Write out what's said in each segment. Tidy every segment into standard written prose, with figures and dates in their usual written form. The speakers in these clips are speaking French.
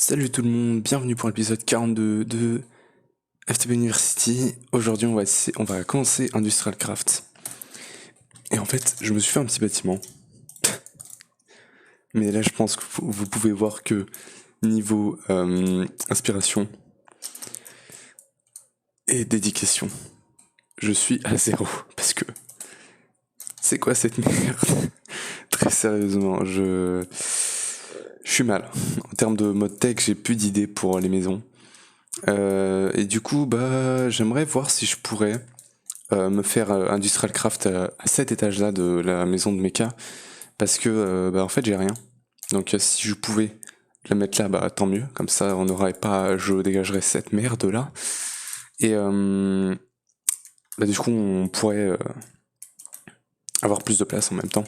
Salut tout le monde, bienvenue pour l'épisode 42 de FTP University. Aujourd'hui on va commencer Industrial Craft. Et en fait je me suis fait un petit bâtiment. Mais là je pense que vous pouvez voir que niveau inspiration et dédication, je suis à zéro. Parce que c'est quoi cette merde? Très sérieusement, je suis mal. En termes de mode tech, j'ai plus d'idées pour les maisons. Et du coup, bah, j'aimerais voir si je pourrais me faire Industrial Craft à cet étage-là de la maison de Mecha, parce que, bah, en fait, j'ai rien. Donc, si je pouvais la mettre là, bah, tant mieux. Comme ça, on n'aurait pas, je dégagerais cette merde-là. Et, bah, du coup, on pourrait avoir plus de place en même temps.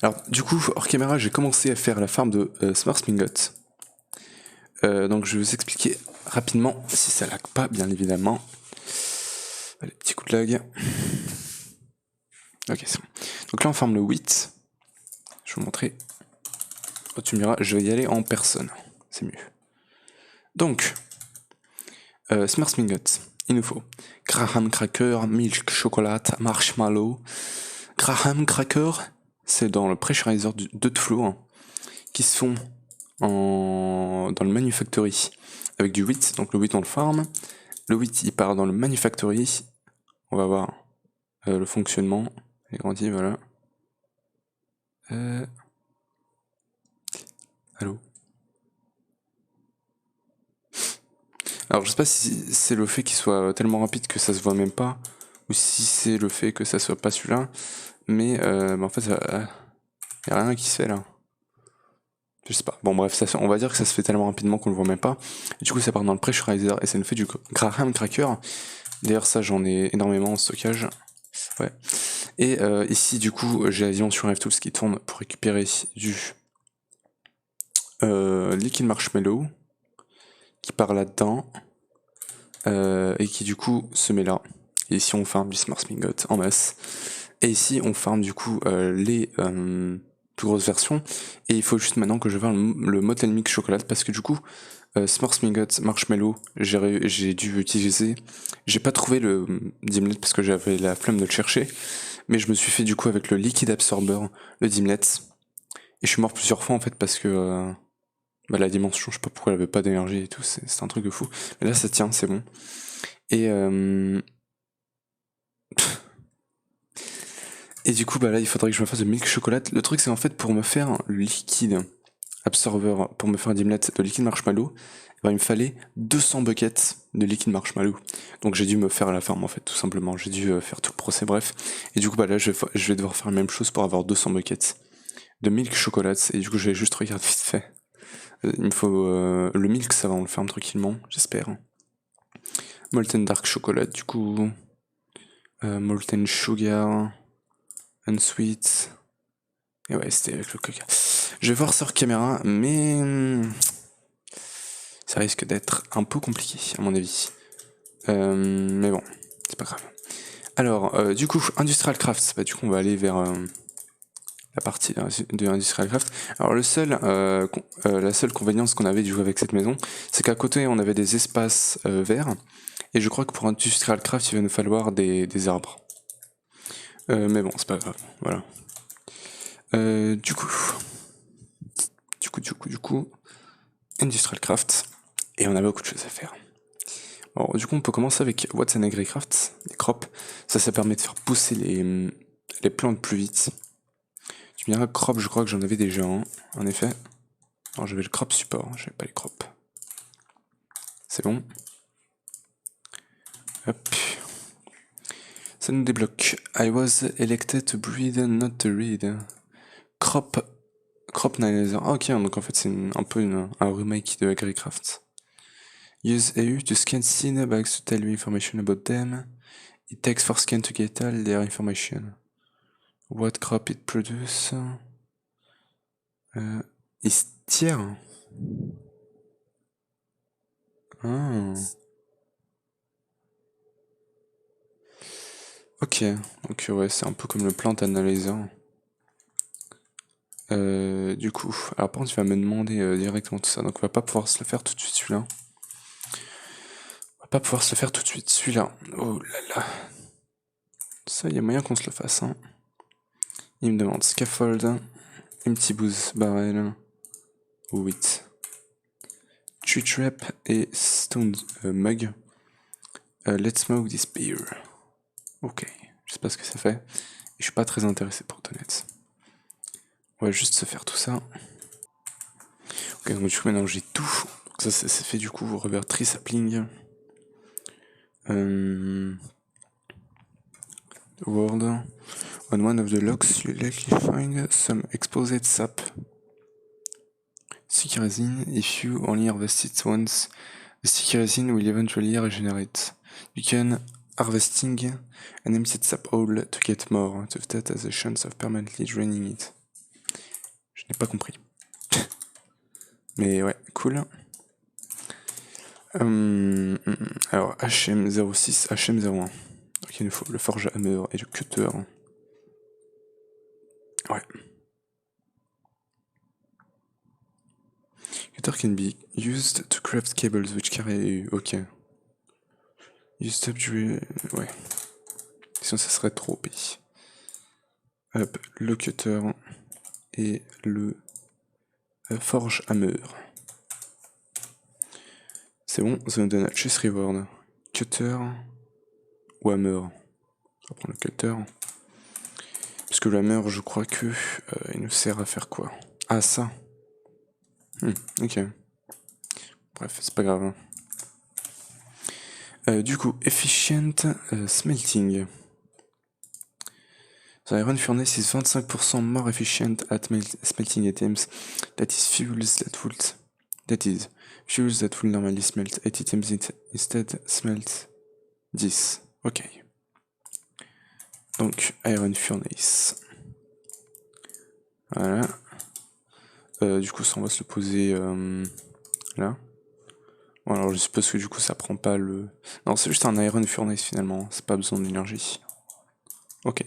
Alors, du coup, hors caméra, j'ai commencé à faire la farm de Smart Mingot. Donc, je vais vous expliquer rapidement, si ça lag pas, bien évidemment. Allez, petit coup de lag. Ok, c'est bon. Donc là, on farm le 8. Je vais vous montrer. Oh, tu me diras, je vais y aller en personne. C'est mieux. Donc, Smart Mingot, il nous faut Graham Cracker, Milk Chocolate, Marshmallow. Graham Cracker, c'est dans le pressurizer de Flow, hein, qui se font dans le Manufactory avec du wheat. Donc le wheat, on le farm. Le wheat, il part dans le Manufactory. On va voir le fonctionnement. Il grandit, voilà. Allô? Alors je sais pas si c'est le fait qu'il soit tellement rapide que ça se voit même pas, ou si c'est le fait que ça soit pas celui-là, mais bah, en fait y a rien qui se fait là. Je sais pas. Bon bref, on va dire que ça se fait tellement rapidement qu'on le voit même pas. Et du coup ça part dans le pressurizer et ça nous fait du Graham Cracker. D'ailleurs ça j'en ai énormément en stockage. Ouais. Et ici du coup j'ai l'avion sur FTools qui tourne pour récupérer du liquid marshmallow qui part là-dedans. Et qui du coup se met là. Et ici on farm du Smart Mingot en masse. Et ici on farm du coup les plus grosses versions. Et il faut juste maintenant que je fasse le Motel Mix Chocolate parce que du coup Smart Mingot Marshmallow j'ai dû utiliser. J'ai pas trouvé le Dimlet parce que j'avais la flemme de le chercher. Mais je me suis fait du coup avec le Liquid Absorber, le Dimlet. Et je suis mort plusieurs fois en fait parce que bah, la dimension, je sais pas pourquoi elle avait pas d'énergie et tout, c'est un truc de fou. Mais là ça tient, c'est bon. Et et du coup, bah là, il faudrait que je me fasse de milk chocolate. Le truc, c'est en fait pour me faire le liquide absorber, pour me faire un dimlet de liquide marshmallow, bah, il me fallait 200 buckets de liquide marshmallow. Donc j'ai dû me faire la farm en fait, tout simplement. J'ai dû faire tout le procès, bref. Et du coup, bah là, je vais devoir faire la même chose pour avoir 200 buckets de milk chocolate. Et du coup, je vais juste regarder vite fait. Il me faut le milk, ça va, on le ferme tranquillement, j'espère. Molten dark chocolate, du coup. Molten sugar. Unsweet. Et ouais, c'était avec le coca. Je vais voir sur caméra, mais ça risque d'être un peu compliqué, à mon avis. Mais bon, c'est pas grave. Alors, du coup, Industrial Craft, bah, du coup, on va aller vers la partie de Industrial Craft. Alors, la seule convénience qu'on avait du coup avec cette maison, c'est qu'à côté, on avait des espaces verts. Et je crois que pour Industrial Craft, il va nous falloir des arbres. Mais bon, c'est pas grave, voilà. Du coup, Industrial Craft, et on a beaucoup de choses à faire. Alors, du coup, on peut commencer avec What's an Agricraft, les crops. Ça permet de faire pousser les plantes plus vite. Tu me diras, crop, je crois que j'en avais déjà un, en effet. Alors, j'avais le crop support, j'avais pas les crops. C'est bon. Hop. Ça nous débloque. I was elected to breed, not to read. Crop Analyzer. Ah, ok, donc en fait, c'est un peu un remake de Agricraft. Use EU to scan bags to tell you information about them. It takes 4 scans to get all their information. What crop it produce? Is tier? Ah. Ok, donc ouais, c'est un peu comme le plant analyzer. Du coup, alors par contre, il va me demander directement tout ça, donc on va pas pouvoir se le faire tout de suite celui-là. On va pas pouvoir se le faire tout de suite celui-là. Oh là là. Ça, il y a moyen qu'on se le fasse. Hein. Il me demande scaffold, empty booze barrel, 8. Tree trap et stone mug. Let's smoke this beer. Ok, je sais pas ce que ça fait. Et je suis pas très intéressé pour être honnête. On va juste se faire tout ça. Ok, donc du coup maintenant j'ai tout. Donc ça c'est fait du coup rubber tree sapling. Word. On one of the logs you likely find some exposed sap. Sticky resin, if you only harvest it once, the sticky resin will eventually regenerate. You can harvesting an empty sap hole to get more. That has a chance of permanently draining it. Je n'ai pas compris. Mais ouais, cool. Alors HM06, HM01. Donc il nous faut le forge hammer et le cutter. Ouais. Cutter can be used to craft cables which carry. Ok. Used up du. Ouais. Sinon ça serait trop pays. Hop, le cutter et le forge hammer. C'est bon, ça nous donne chase reward. Cutter ou hammer. On va prendre le cutter. Parce que le hammer, je crois que il nous sert à faire quoi? Ah, ça. Ok. Bref, c'est pas grave. Du coup, efficient smelting. The iron furnace is 25% more efficient at smelting items. That is fuels that will normally smelt 8 items instead smelt 10. Ok. Donc, iron furnace. Voilà. Du coup, ça, on va se le poser là. Bon, alors, je suppose que du coup, ça prend pas le. Non, c'est juste un iron furnace finalement. C'est pas besoin d'énergie. Ok.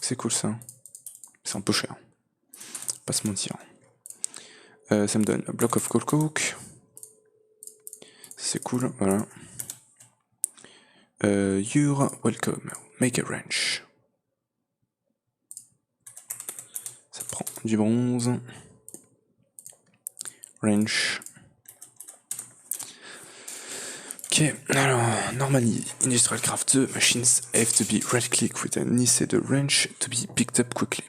C'est cool ça. C'est un peu cher. Pas se mentir. Ça me donne block of coal coke. C'est cool, voilà. You're welcome. Make a wrench. Ça prend du bronze. Wrench. Ok, alors, normally, Industrial Craft 2 machines have to be right-click with an instead a wrench to be picked up quickly.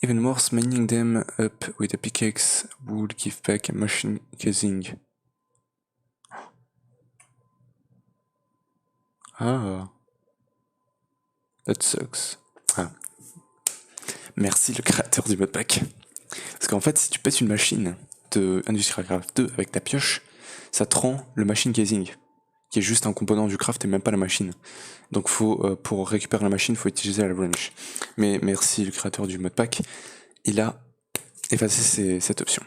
Even worse, mining them up with a pickaxe would give back a machine casing. Ah. That sucks. Ah. Merci le créateur du modpack. Parce qu'en fait, si tu pètes une machine de Industrial Craft 2 avec ta pioche, ça te rend le machine casing, qui est juste un composant du craft et même pas la machine. Donc pour récupérer la machine, il faut utiliser la wrench. Mais merci le créateur du modpack, il a effacé cette option.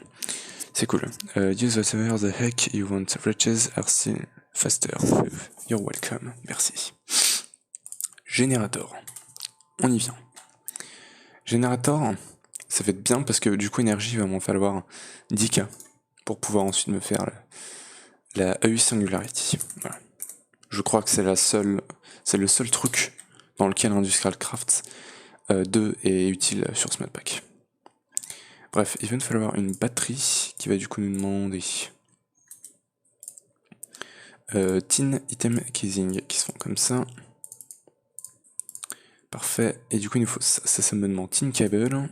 C'est cool. Use whatever the heck you want. Wrenches are still faster. You're welcome. Merci. Générateur. On y vient. Générateur, ça va être bien parce que du coup, énergie, il va m'en falloir 10k pour pouvoir ensuite me faire la AU Singularity. Voilà. Je crois que c'est le seul truc dans lequel Industrial Craft 2 est utile sur ce modpack. Bref, il va nous falloir une batterie qui va du coup nous demander tin item casing qui se font comme ça. Parfait. Et du coup, il nous faut ça me demande tin cable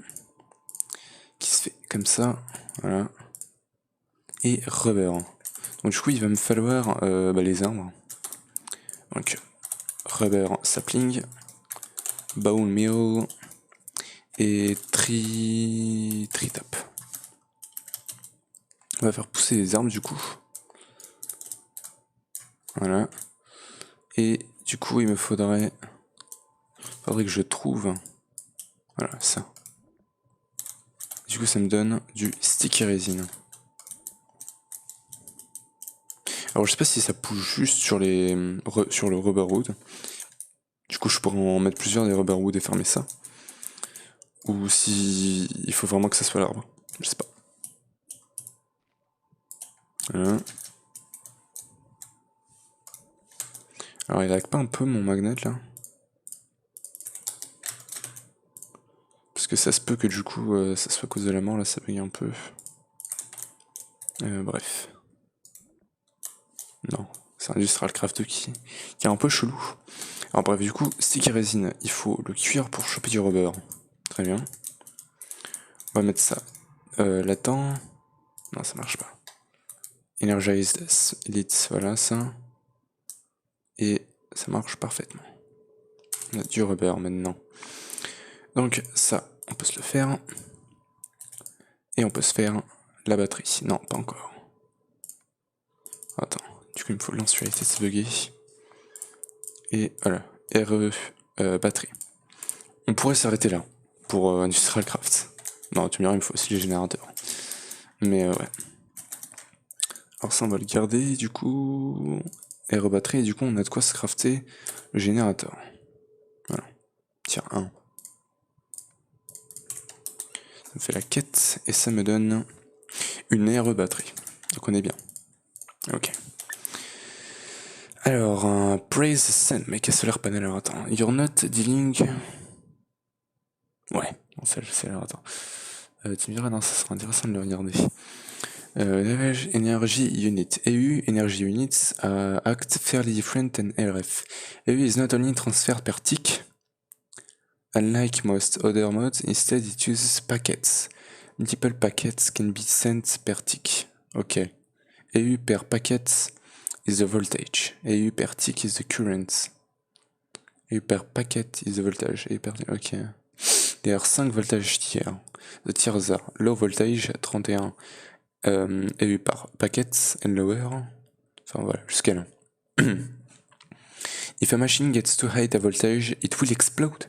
qui se fait comme ça. Voilà. Et rubber. Donc du coup, il va me falloir les arbres. Donc, rubber sapling, bone meal et tree top. On va faire pousser les arbres du coup. Voilà. Et du coup, il me faudrait que je trouve. Voilà, ça. Du coup, ça me donne du sticky resin. Alors, je sais pas si ça pousse juste sur le rubber wood. Du coup, je pourrais en mettre plusieurs des rubber wood et fermer ça. ou si il faut vraiment que ça soit l'arbre. Je sais pas. Voilà. Alors il lag pas un peu mon magnet là? Parce que ça se peut que du coup ça soit à cause de la mort là, ça bug un peu. Bref. Non, c'est Industrial Craft qui est un peu chelou. Alors bref, du coup, sticky résine, il faut le cuire pour choper du rubber. Très bien. On va mettre ça latent. Non, ça marche pas. Energized Elite, voilà ça. Et ça marche parfaitement. On a du rubber maintenant. Donc ça, on peut se le faire. Et on peut se faire la batterie. Non, pas encore. Attends, du coup il me faut lance-fluidité de se bugger. Et voilà, batterie. On pourrait s'arrêter là, pour Industrial Craft. Non, tu me diras, il me faut aussi les générateurs. Mais ouais. Alors ça, on va le garder, du coup... batterie, et du coup, on a de quoi se crafter le générateur. Voilà. Tiens, un. Ça me fait la quête, et ça me donne une batterie. Donc on est bien. Ok. Alors, un praise send, mec, à solar panel, alors attends. You're not dealing... Ouais, bon ça je sais, alors attends. Tu me diras, non, ça sera intéressant de le regarder. Leverage Energy Unit. EU Energy Units act fairly different than LRF. EU is not only transferred per tick, unlike most other modes, instead it uses packets. Multiple packets can be sent per tick. Ok. EU per packet is the voltage. EU per tick is the current. EU per packet is the voltage. EU per... Ok. There are 5 voltages tiers. The tiers are low voltage 31. EU par packets and lower. Enfin voilà, jusqu'à là. If a machine gets too high a voltage, it will explode.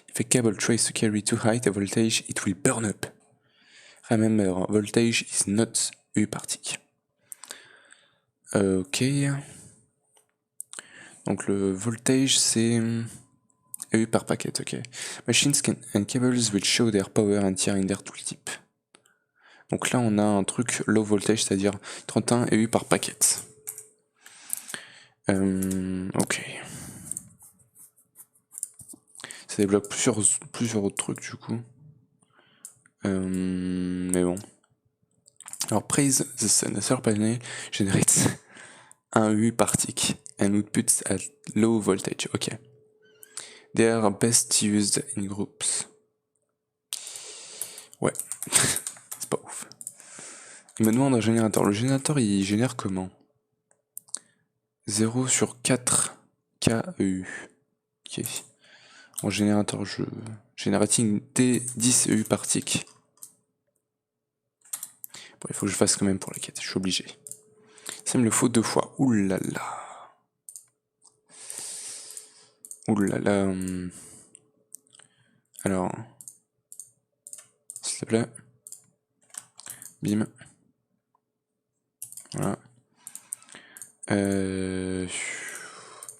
If a cable tries to carry too high a voltage, it will burn up. Remember, voltage is not EU par tick. Ok. Donc le voltage c'est EU par packet, ok. Machines and cables will show their power and tier in their tooltip. Donc là on a un truc low voltage, c'est-à-dire 31 EU par packet. Ok. Ça débloque plusieurs autres trucs du coup. Mais bon. Alors praise the sun. The solar panel generates un U par tick and outputs at low voltage. Ok. They are best used in groups. Ouais. C'est pas ouf. Il me demande un générateur. Le générateur il génère comment? 0 sur 4 KEU. Ok. En générateur, Generating T10 EU par tick. Bon, il faut que je fasse quand même pour la quête, je suis obligé. Ça me le faut 2 fois. Oulala. Oulala. Alors. S'il te plaît. Bim. Voilà.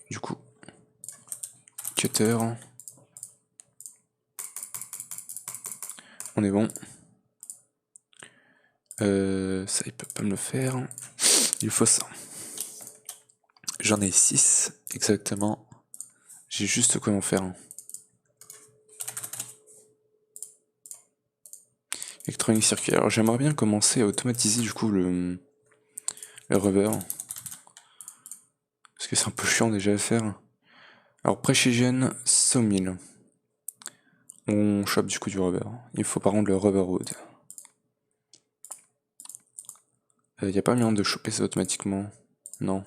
Du coup. Cutter. On est bon. Ça, il peut pas me le faire. Il faut ça. J'en ai 6 exactement. J'ai juste quoi en faire. Electronic circuit. Alors j'aimerais bien commencer à automatiser du coup le rubber. Parce que c'est un peu chiant déjà à faire. Alors Precision Sawmill. On chope du coup du rubber. Il faut par contre le rubber wood. Y a pas moyen de choper ça automatiquement? Non.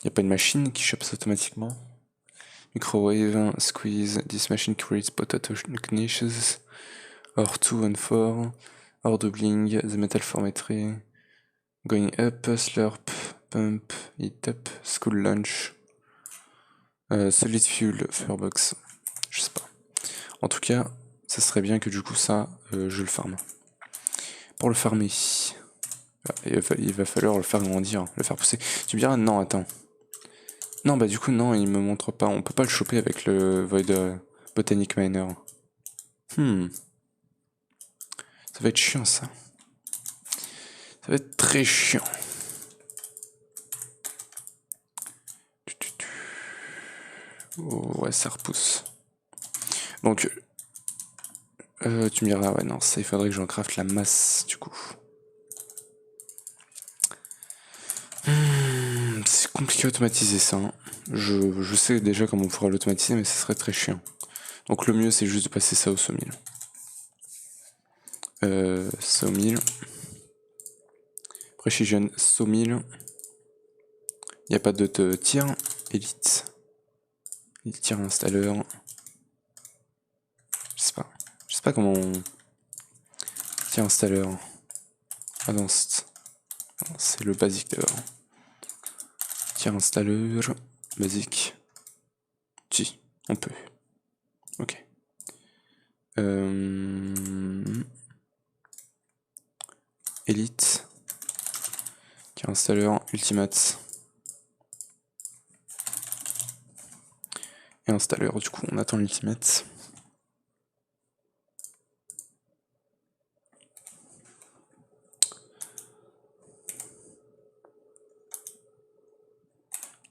Y a pas une machine qui chope ça automatiquement? Microwave, squeeze, this machine creates potato niches, or 2 and 4, or doubling the metal formetry, going up, slurp, pump, heat up, school lunch, solid fuel, firebox, je sais pas. En tout cas, ça serait bien que du coup ça, je le farme. Pour le farmer, il va falloir le faire grandir, le faire pousser. Tu me diras, non, attends. Non, bah du coup, non, il me montre pas. On peut pas le choper avec le Void Botanic Miner. Ça va être chiant ça. Ça va être très chiant. Oh, ouais, ça repousse. Donc, tu me diras, ouais, non, ça, il faudrait que j'en craft la masse, du coup. C'est compliqué à automatiser ça. Hein. Je sais déjà comment on pourra l'automatiser, mais ça serait très chiant. Donc, le mieux, c'est juste de passer ça au sawmill. Sawmill. Precision sawmill. Il n'y a pas de tir. Elite. Elite tir installeur. Je sais pas. Je sais pas comment on... Tir installeur. Advanced. C'est le basique d'abord. Tir installeur. Basique. Si, on peut. Ok. Elite. Tir installeur. Ultimate. Et installeur, du coup, on attend l'ultimate.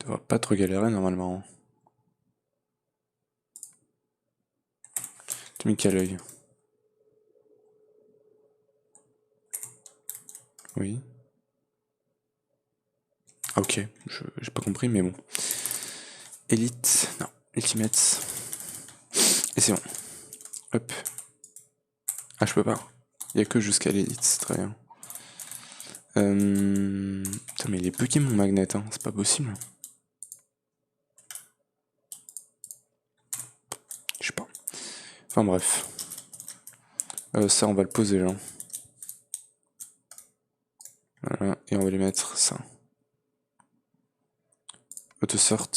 Ça va pas trop galérer normalement. Tu mets quel œil? Oui. Ah, ok, j'ai pas compris, mais bon. Elite, non, Ultimate. Et c'est bon. Hop. Ah, je peux pas. Il y a que jusqu'à l'élite, c'est très bien. Putain, mais il est bugué mon magnet, hein. C'est pas possible. Je sais pas. Enfin bref. Ça, on va le poser là. Voilà, et on va lui mettre ça. Auto-sort.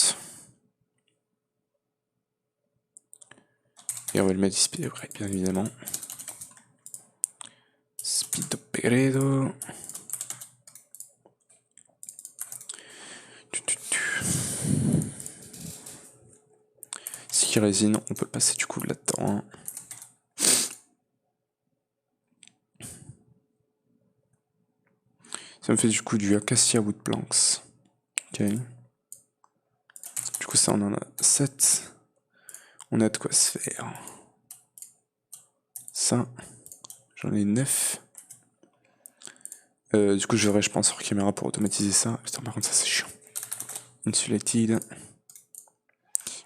Et on va le mettre speed upgrade, bien évidemment. Speed upgrade. Ski résine, on peut passer du coup là-dedans. Hein. Ça me fait du coup du Acacia Wood Planks. Ok. Du coup, ça, on en a 7. On a de quoi se faire. Ça, j'en ai 9. Du coup, j'aurai, je pense, sur caméra pour automatiser ça. Putain, par contre, ça, c'est chiant. Insulated.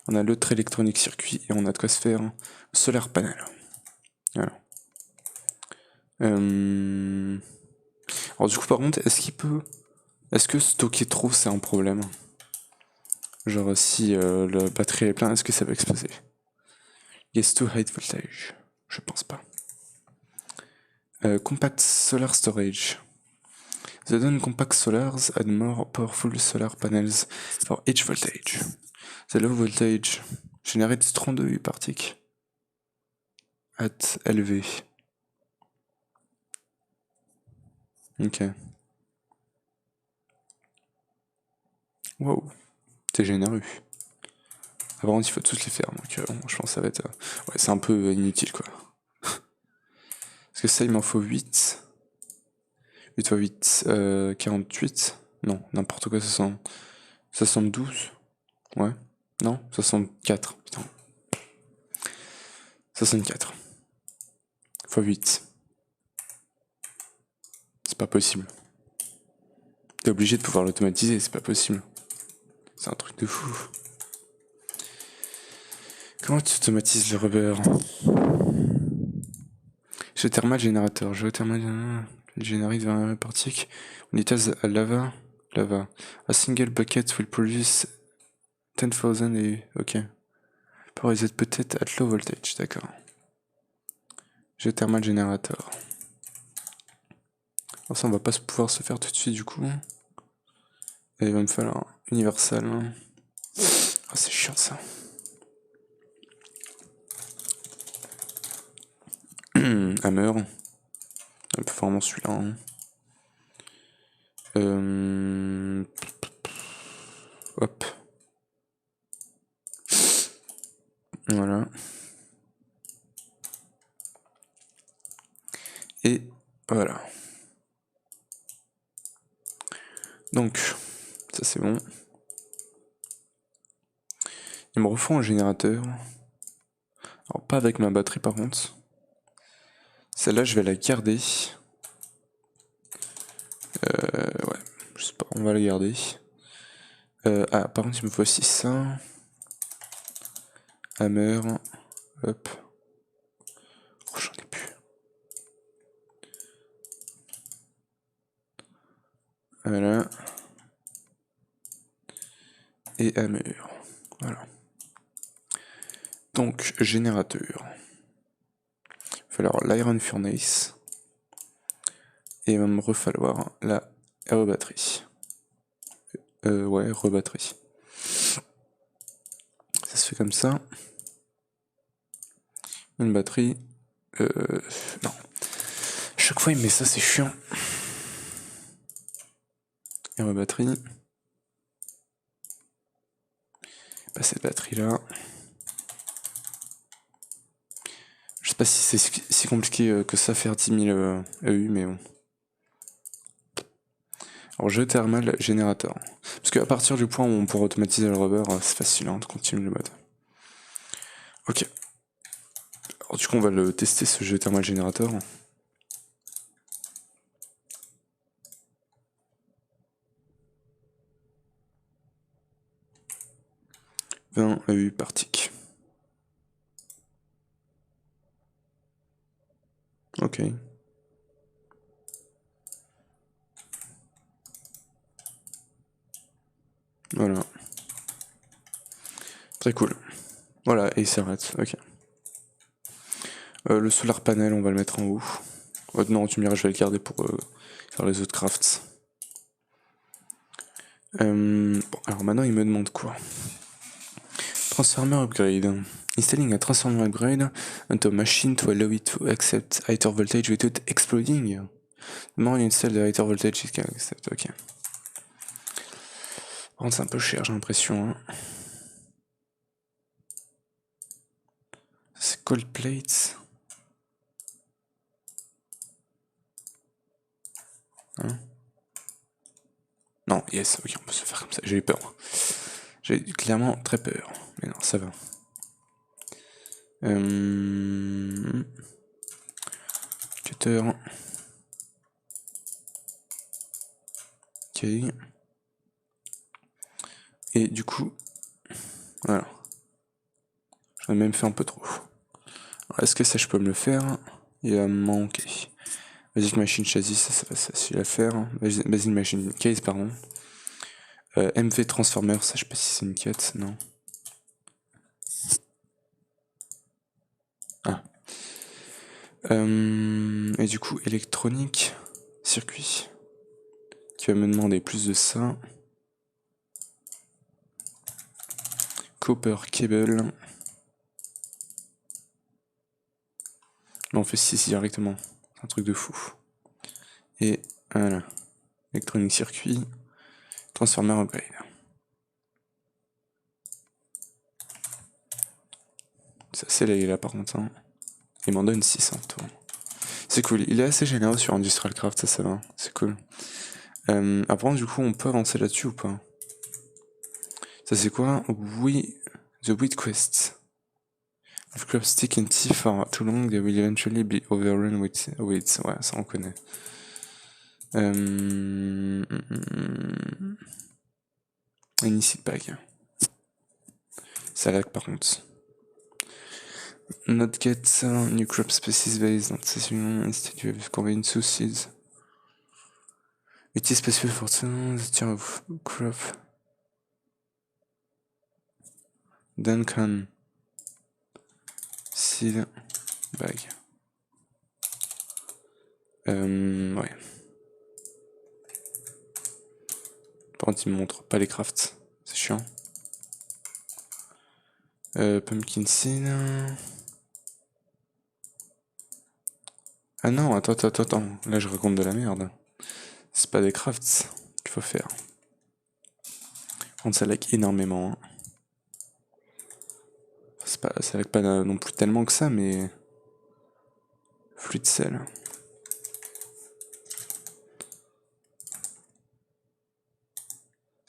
On a l'autre électronique circuit et on a de quoi se faire. Solar panel. Voilà. Alors, du coup, par contre, est-ce qu'il peut. Est-ce que stocker trop, c'est un problème? Genre, si le batterie est plein, est-ce que ça va exploser? Yes to high voltage. Je pense pas. Compact solar storage. The non-compact solars add more powerful solar panels for each voltage. The low voltage generates 32 U par tick at LV. Ok. Wow. C'est généreux. Avant, il faut tous les faire, donc je pense que ça va être... ouais, c'est un peu inutile, quoi. Parce que ça, il m'en faut 8. 8 x 8, 48. Non, n'importe quoi, 72. Ouais. Non, 64. Putain. 64. X 8. C'est pas possible. T'es obligé de pouvoir l'automatiser, c'est pas possible. C'est un truc de fou. Comment tu automatises le rubber? Géothermal générateur. Géothermal générate 20 partiques. Unitas à lava. Lava. A single bucket will produce 10,000 et... ok. Power is peut-être at low voltage, d'accord. Géothermal générateur. Alors ça, on va pas pouvoir se faire tout de suite du coup. Et il va me falloir universal. Ah, c'est chiant ça. Hammer. Un peu vraiment celui-là. Hein. Hop. Voilà. Voilà. Donc, ça c'est bon. Il me refont un générateur. Alors pas avec ma batterie par contre. Celle-là je vais la garder. Ouais, je sais pas, on va la garder. Ah, par contre il me faut aussi ça. Hammer. Hop. Oh, j'en ai plus. Voilà. Et hammer. Voilà. Donc, générateur. Il va falloir l'iron furnace. Et il va me refalloir la rebatterie. Ouais, rebatterie. Ça se fait comme ça. Une batterie. Non. Chaque fois il me met ça, c'est chiant. Et rebatterie. Bah, cette batterie là. Je sais pas si c'est si compliqué que ça faire 10 000 EU, mais bon. Alors géothermal générateur. Parce qu'à partir du point où on pourra automatiser le rubber, c'est facile de continuer le mode. Ok. Alors du coup on va le tester ce géothermal générateur. 20 EU par tick. Ok. Voilà. Très cool. Voilà, et il s'arrête. Ok. Le solar panel, on va le mettre en haut. Non, tu me diras, je vais le garder pour faire les autres crafts. Bon, alors maintenant, il me demande quoi? Transformer upgrade. Installing a transformer upgrade onto a machine to allow it to accept higher voltage without exploding. The more you install the higher voltage, it can accept. Ok. Par contre, c'est un peu cher, j'ai l'impression. C'est cold plates. Hein? Non, yes, ok, on peut se faire comme ça. J'ai eu peur. J'ai clairement très peur. Mais non, ça va. Cutter. Ok. Et du coup, voilà. J'en ai même fait un peu trop. Est-ce que ça je peux me le faire? Il va me manquer. Basic Machine Chassis, ça va facile à faire. Basic Machine Case, pardon. MV Transformer, ça je sais pas si c'est une quête, non. Ah. Et du coup, électronique, circuit, qui va me demander plus de ça. Copper Cable. Là, on fait 6 directement. C'est un truc de fou. Et voilà. Électronique circuit. Transformer upgrade. Ça c'est là par contre. Hein. Il m'en donne 600 toi. C'est cool. Il est assez généreux sur Industrial Craft, ça va. C'est cool. Après, du coup, on peut avancer là-dessus ou pas? Ça c'est quoi? Oui. The Wheat Quest. If crops stick and tea for too long, they will eventually be overrun with weeds. Ouais, ça on connaît. Illicit bag. Ça lag par contre. Not get new crop species based on session instead you have combined two seeds. It is specific for the tier of crop. Duncan. Seed bag. Ouais. Par contre, il me montre pas les crafts. C'est chiant. Pumpkin seed. Ah non, attends. Là, je raconte de la merde. C'est pas des crafts qu'il faut faire. Par contre, ça lag énormément. Hein. Ça lag pas non plus tellement que ça, mais. Flux de sel.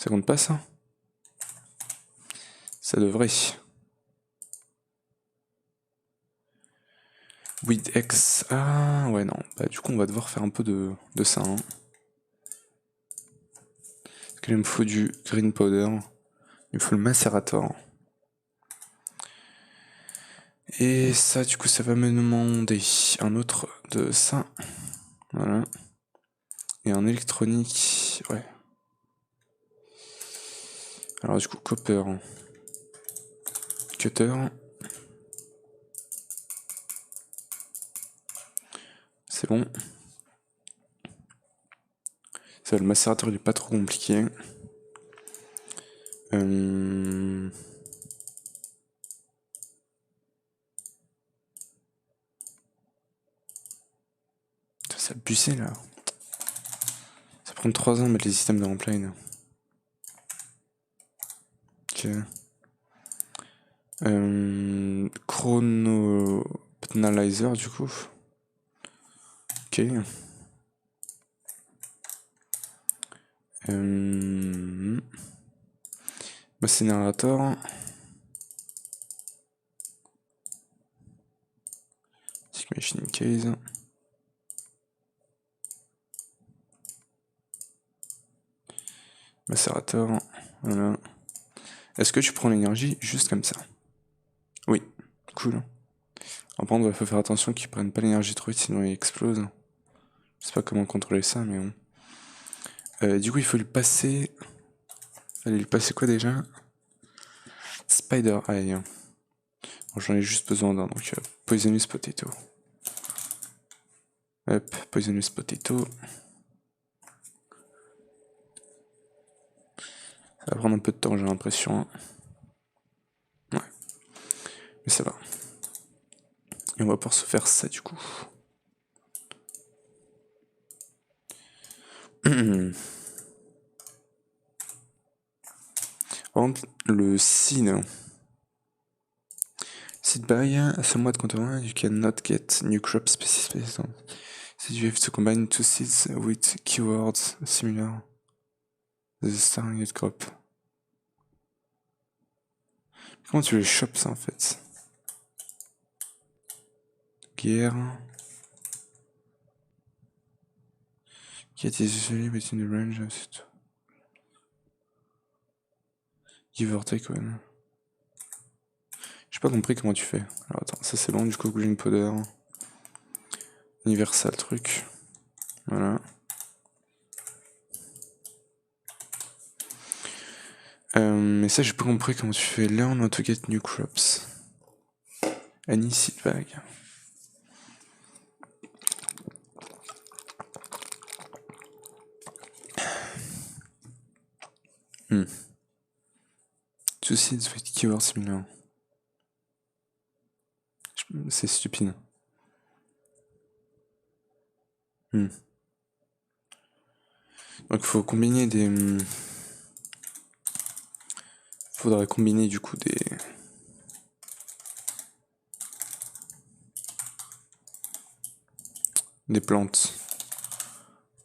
Ça compte pas ça? Ça devrait. With X. Ah ouais non. Bah du coup on va devoir faire un peu de ça. Hein. Parce qu'il me faut du green powder. Il me faut le macerator. Et ça du coup ça va me demander un autre de ça. Voilà. Et un électronique. Ouais. Alors du coup copper. Cutter. C'est bon. Ça, le macérateur il est pas trop compliqué. C'est abusé là. Ça prend 3 ans de mettre les systèmes de Rampline. Ok. Chrono Penalizer du coup. Ok. Macérator. Stick machine case. Macérator. Voilà. Est-ce que tu prends l'énergie juste comme ça? Oui. Cool. En contre, il faut faire attention qu'ils prennent pas l'énergie trop vite, sinon ils explosent. Je sais pas comment contrôler ça, mais bon. Du coup, il faut lui passer. Fallait lui passer quoi déjà? Spider Eye. Bon, j'en ai juste besoin d'un, donc Poisonous Potato. Hop, Poisonous Potato. Ça va prendre un peu de temps, j'ai l'impression. Ouais. Mais ça va. Et on va pouvoir se faire ça du coup. Par contre, le seed. Seed buy, somewhat content, you cannot get new crop species. So you have to combine two seeds with keywords similar to the target crop. Comment tu les chopes ça en fait? Guerre. Get is usually within the range of it. Give or take one. J'ai pas compris comment tu fais. Alors attends, ça c'est bon, du coup green powder. Universal truc. Voilà. Mais ça j'ai pas compris comment tu fais. Learn how to get new crops. Any seed bag. Two seeds with keywords similar. C'est stupide. Donc il faut combiner des... Faudrait combiner du coup des plantes.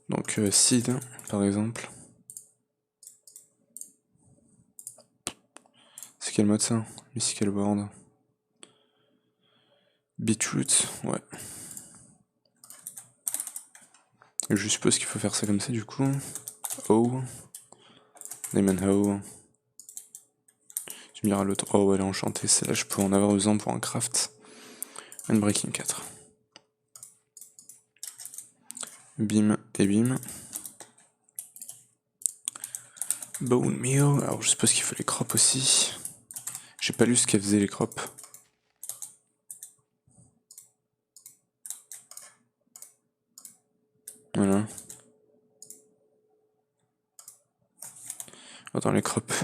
Donc seed par exemple. C'est quel mode ça? Mystical board. Beetroot, ouais. Et je suppose qu'il faut faire ça comme ça du coup. Oh. Lemon Hoe. Tu me diras l'autre. Oh, elle est enchantée. Celle-là, je peux en avoir besoin pour un craft. Unbreaking 4. Bim et bim. Bone meal. Alors, je suppose qu'il faut les crops aussi. J'ai pas lu ce qu'elles faisaient les crops. Voilà. Attends, les crops.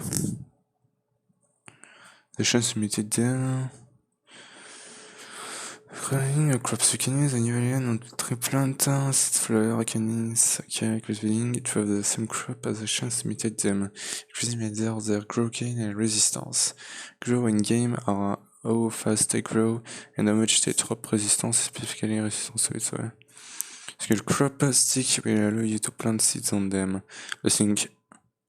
The chance muted there. Growing a crop zucchinis and alien on tree plant, seed flower, canines, okay, cultivating each of the same crop as a chance to mutate them, increasing their grow gain and resistance. Grow in game are how fast they grow and how much they drop resistance, specifically resistance to it, ouais. Parce que le crop stick will allow you to plant seeds on them. I think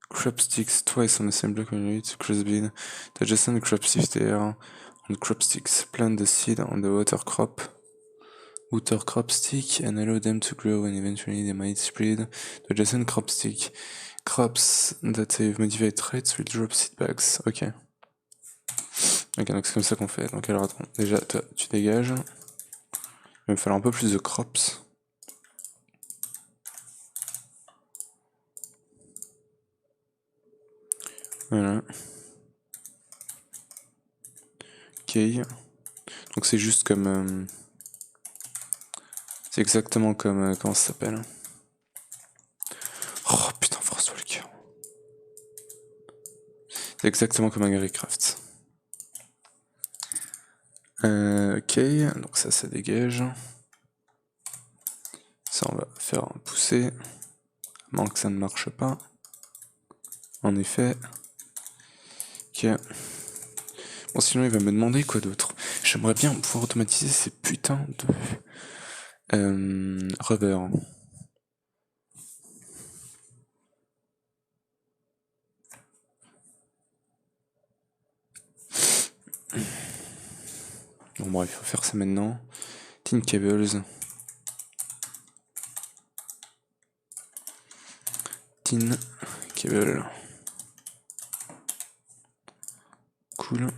crop sticks twice on the same block when you eat crossbean. The adjacent crop sticks there on crop sticks. Plant the seed on the water crop stick and allow them to grow and eventually they might spread. The adjacent crop stick. Crops that have modified traits will drop seed bags. Ok. Ok, donc c'est comme ça qu'on fait. Donc alors attends, déjà toi tu dégages. Il va me falloir un peu plus de crops. Voilà. Ok. Donc c'est juste comme... c'est exactement comme... comment ça s'appelle? Oh putain, Frostwalker. C'est exactement comme Agricraft. Ok, donc ça dégage. Ça on va faire pousser. À moins que ça ne marche pas. En effet. Ok. Bon sinon il va me demander quoi d'autre. J'aimerais bien pouvoir automatiser ces putains de... rubber. Bon bref, il faut faire ça maintenant. Tin cables. Tin cable. Cool.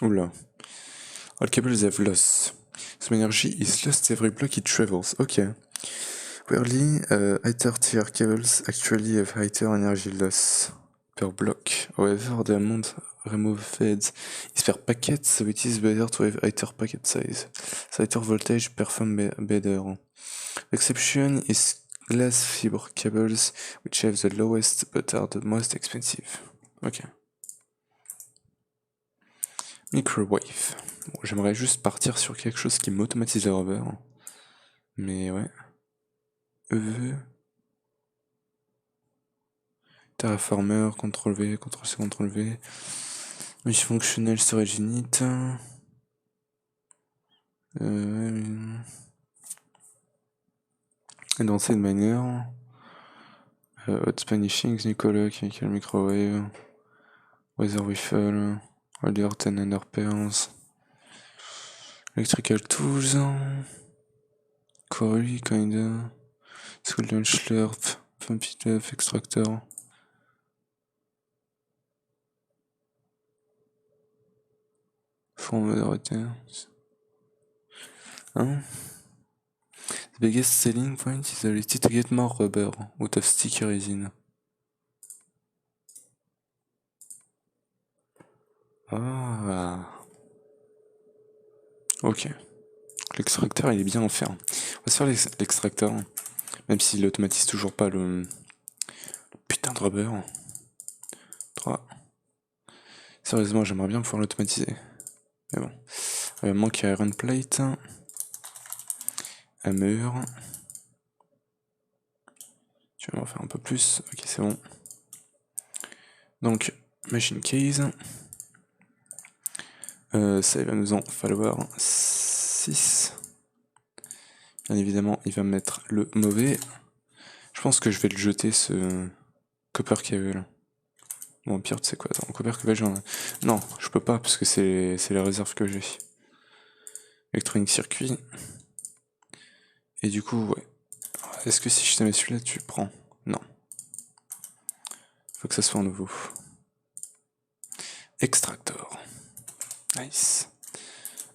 Oula. All cables have loss. Some energy is lost every block it travels. Ok. Rarely, higher tier cables actually have higher energy loss per block. However, the amount removed is per packet, so it is better to have higher packet size. So higher voltage perform better. Exception is glass fiber cables, which have the lowest but are the most expensive. Ok. Microwave. Bon, j'aimerais juste partir sur quelque chose qui m'automatise les rubber. Mais ouais. EV. Terraformer, CTRL-V, CTRL-C, CTRL-V. Multifunctional storage unit. Advanced miner. Hot Spanishing, Nicola, Chemical Microwave. Weather Wiffle. Holder 10 under pairs. Electrical tools. Quarry, kinda. School lunch slurp. Pumpy left, extractor. Form moderator. Hein? The biggest selling point is the ability to get more rubber out of sticky resin. Ah. Ok. L'extracteur il est bien en fer. On va se faire l'extracteur. Même s'il automatise toujours pas le putain de rubber. 3. Sérieusement, j'aimerais bien pouvoir l'automatiser. Mais bon. Il va me manquer Iron Plate. Hammer. Tu vas m'en faire un peu plus. Ok, c'est bon. Donc, Machine Case. Ça, il va nous en falloir 6. Bien évidemment, il va mettre le mauvais. Je pense que je vais le jeter, ce Copper Cable. Bon, pire, tu sais quoi, attends, Copper Cable, j'en ai... Non, je peux pas, parce que c'est les réserves que j'ai. Electronic Circuit. Et du coup, ouais. Est-ce que si je te mets celui-là, tu prends? Non. Faut que ça soit un nouveau. Extractor. Nice.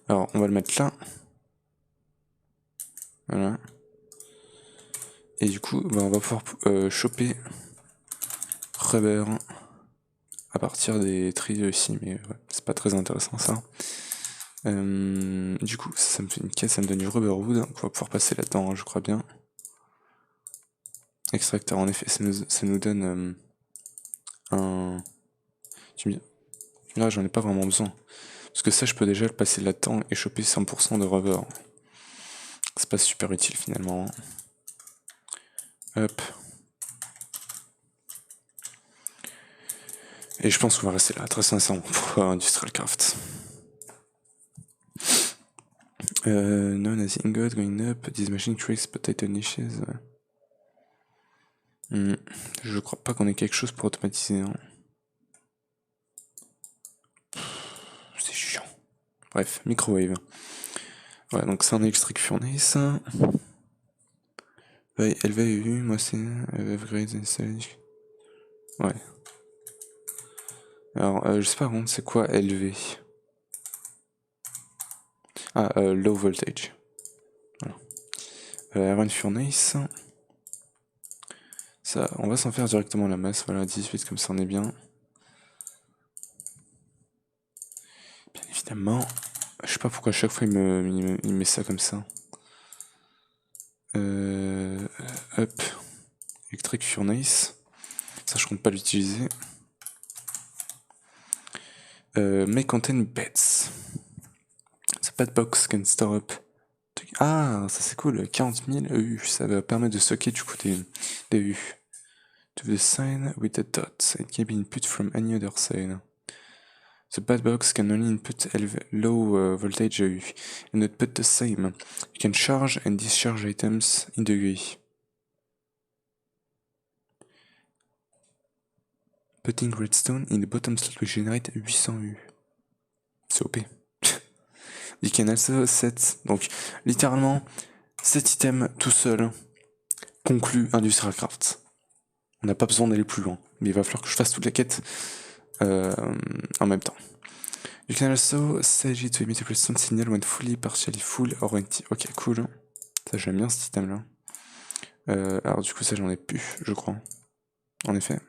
Alors, on va le mettre là. Voilà. Et du coup, bah, on va pouvoir choper rubber à partir des tris aussi, mais ouais, c'est pas très intéressant ça. Du coup, ça me fait une caisse, ça me donne du rubber wood, on va pouvoir passer là-dedans, hein, je crois bien. Extracteur, en effet, ça nous donne un... Tu me diras, j'en ai pas vraiment besoin. Parce que ça, je peux déjà le passer là-dedans et choper 100% de rubber. C'est pas super utile finalement. Hop. Et je pense qu'on va rester là, très sincèrement, pour Industrial Craft. Known as ingot going up, this machine tricks potato niches. Je crois pas qu'on ait quelque chose pour automatiser. Hein. C'est chiant. Bref, microwave. Voilà, donc c'est un electric furnace. LVU, moi c'est upgrade installé. Ouais. Alors, je sais pas vraiment c'est quoi LV. Ah, low voltage. Voilà. Iron furnace. Ça, on va s'en faire directement la masse. Voilà, 18, comme ça on est bien. Bien évidemment. Je sais pas pourquoi à chaque fois il met ça comme ça. Up. Electric furnace. Ça, je compte pas l'utiliser. May contain beds. The bed box can store up. Ah, ça c'est cool. 40 000 EU. Ça va permettre de stocker du coup des EU. To the sign with a dot. It can be input from any other sign. The bed box can only input low voltage EU and output the same. You can charge and discharge items in the UI. Putting redstone in the bottom slot will generate 800 U. C'est OP. You can also set. Donc, littéralement, cet item tout seul conclut Industrial Craft. On n'a pas besoin d'aller plus loin, mais il va falloir que je fasse toute la quête en même temps. You can also set it to emit a redstone signal when fully, partially full or empty. Ok, cool. Ça, j'aime bien cet item là. Alors, du coup, ça, j'en ai plus, je crois. En effet.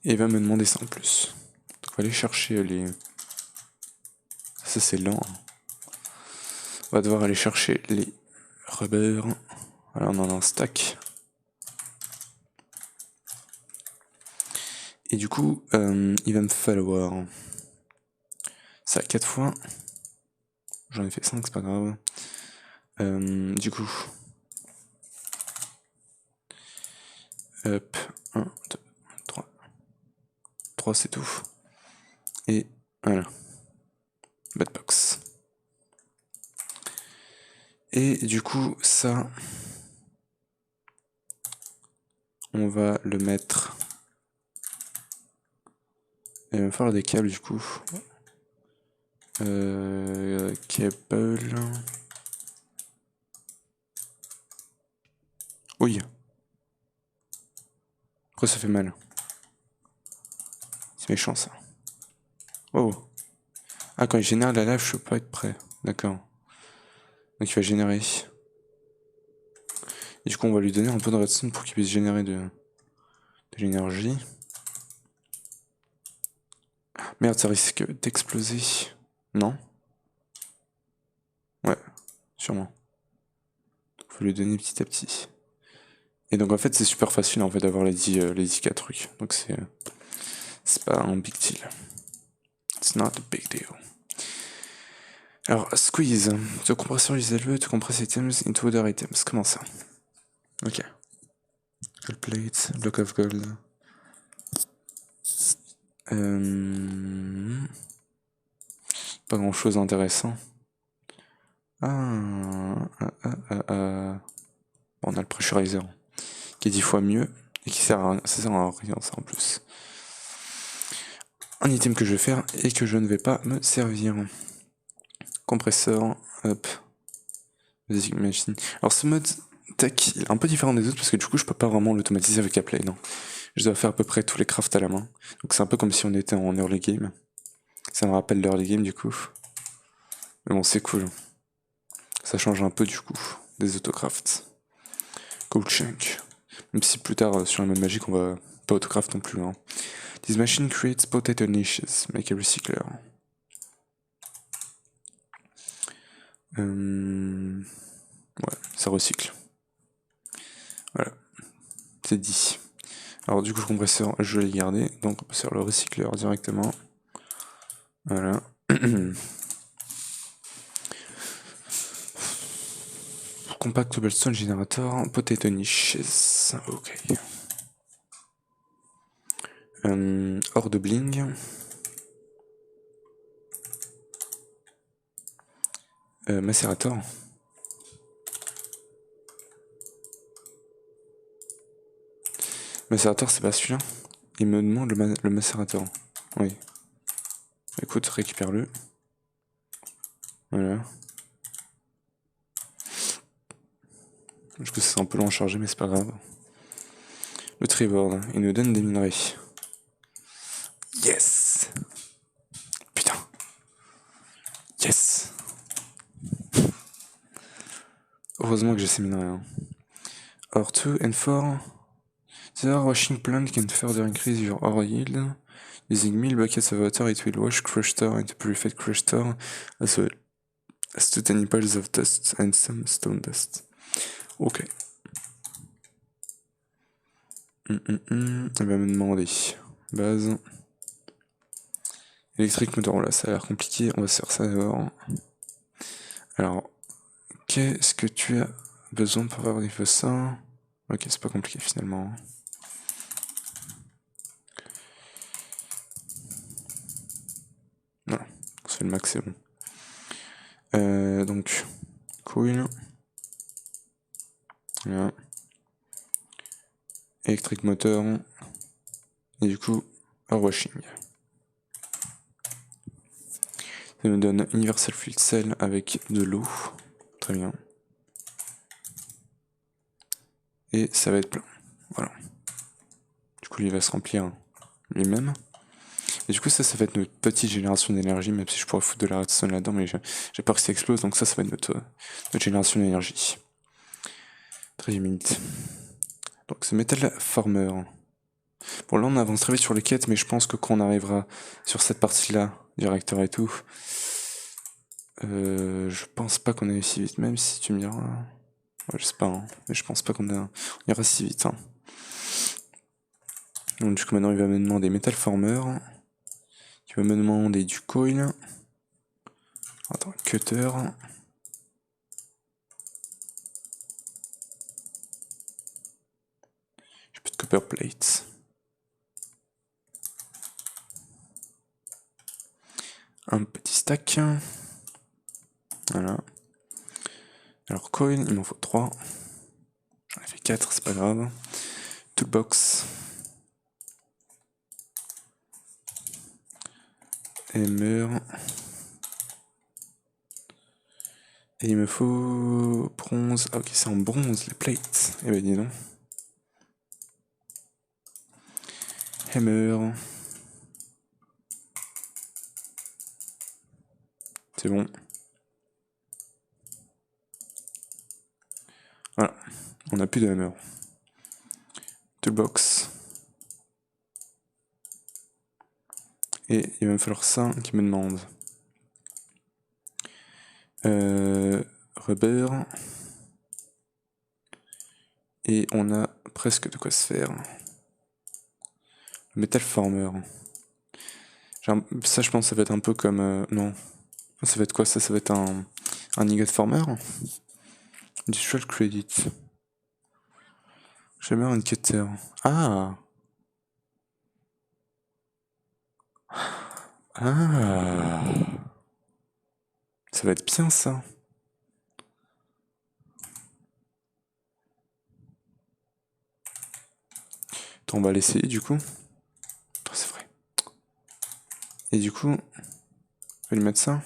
Et il va me demander ça en plus. Donc, on va aller chercher les. Ça, c'est lent. On va devoir aller chercher les rubber. Voilà, on en a un stack. Et du coup, il va me falloir ça 4 fois. J'en ai fait 5, c'est pas grave. Du coup, hop, 1, 2, 3. 3 c'est tout. Et voilà. Bedbox. Et du coup, ça, on va le mettre. Il va me falloir des câbles du coup. Cable. Oui. Pourquoi ça fait mal? C'est méchant ça. Oh. Ah, quand il génère la lave, je peux pas être prêt. D'accord. Donc il va générer. Et du coup, on va lui donner un peu de redstone pour qu'il puisse générer de l'énergie. Merde, ça risque d'exploser. Non? Ouais, sûrement. Faut lui donner petit à petit. Et donc en fait, c'est super facile en fait d'avoir les 10 4 trucs. Donc c'est pas un big deal. It's not a big deal. Alors, squeeze. The compressor is able to compress items into other items. Comment ça? Ok. Gold plate, block of gold. Pas grand chose d'intéressant. Bon, on a le pressurizer qui est 10 fois mieux et qui sert à rien, ça sert à rien ça en plus. Un item que je vais faire et que je ne vais pas me servir. Compresseur, hop. Basic machine. Alors ce mode tech il est un peu différent des autres parce que du coup je peux pas vraiment l'automatiser avec Applay, non. Je dois faire à peu près tous les crafts à la main. Donc c'est un peu comme si on était en early game. Ça me rappelle l'early game du coup. Mais bon c'est cool. Ça change un peu du coup des autocrafts. Gold chunk. Même si plus tard sur le mode magique on va pas autocraft non plus. Hein. This machine creates potato niches. Make a recycler. Ouais, ça recycle. Voilà. C'est dit. Alors du coup le compresseur je vais le garder. Donc on peut faire le recycleur directement. Voilà. Compact cobblestone generator, potato niches. Ok. Ore de bling. Macerator. Macérateur, c'est pas celui-là. Il me demande le macérateur. Oui. Écoute, récupère-le. Voilà. Je pense que c'est un peu long à charger, mais c'est pas grave. Le tribord, il nous donne des minerais. Yes! Putain. Yes! Heureusement que j'ai ces minerais. Hein. Or 2 and 4. The ore washing plant can further increase your ore yield. Using 1000 buckets of water, it will wash crushed ore and purified crushed ore as well as to tiny piles of dust and some stone dust. Ok. Elle va me demander. Base. Électrique moteur, là, ça a l'air compliqué. On va se faire ça d'abord. Alors, qu'est-ce que tu as besoin pour fabriquer ça? Ok, c'est pas compliqué finalement. Voilà, c'est le max, c'est bon. Donc, coil. Voilà. Électrique moteur. Et du coup, ore washing. Ça me donne Universal Fuel Cell avec de l'eau. Très bien. Et ça va être plein. Voilà. Du coup, il va se remplir lui-même. Et du coup, ça va être notre petite génération d'énergie, même si je pourrais foutre de la redstone là-dedans, mais j'ai peur que ça explose, donc ça va être notre génération d'énergie. 13 minutes. Donc, ce Metal Farmer. Bon, là, on avance très vite sur les quêtes, mais je pense que quand on arrivera sur cette partie-là, du réacteur et tout, je pense pas qu'on aille si vite, même si tu me diras. Ouais, je sais pas, hein, mais je pense pas qu'on ira si vite. Hein. Donc, du coup, maintenant, il va me demander Metal Farmer. Il va me demander du coil. Attends, cutter. J'ai plus de copper plates. Un petit stack. Voilà. Alors, coil, il m'en faut 3. J'en ai fait 4, c'est pas grave. Toolbox. Hammer. Et il me faut bronze. Ah, ok, c'est en bronze, les plates. Eh ben, dis donc. Hammer. C'est bon. Voilà. On n'a plus de hammer. Toolbox. Et il va me falloir ça qui me demande. Rubber. Et on a presque de quoi se faire. Metal Former. Ça, je pense, ça va être un peu comme. Non. Ça va être quoi ça? Ça va être un Ingot Former? Industrial Credit. Jamais un cutter. Ah! Ah! Ça va être bien ça. Attends, on va l'essayer du coup. Oh, c'est vrai. Et du coup, on va lui mettre ça.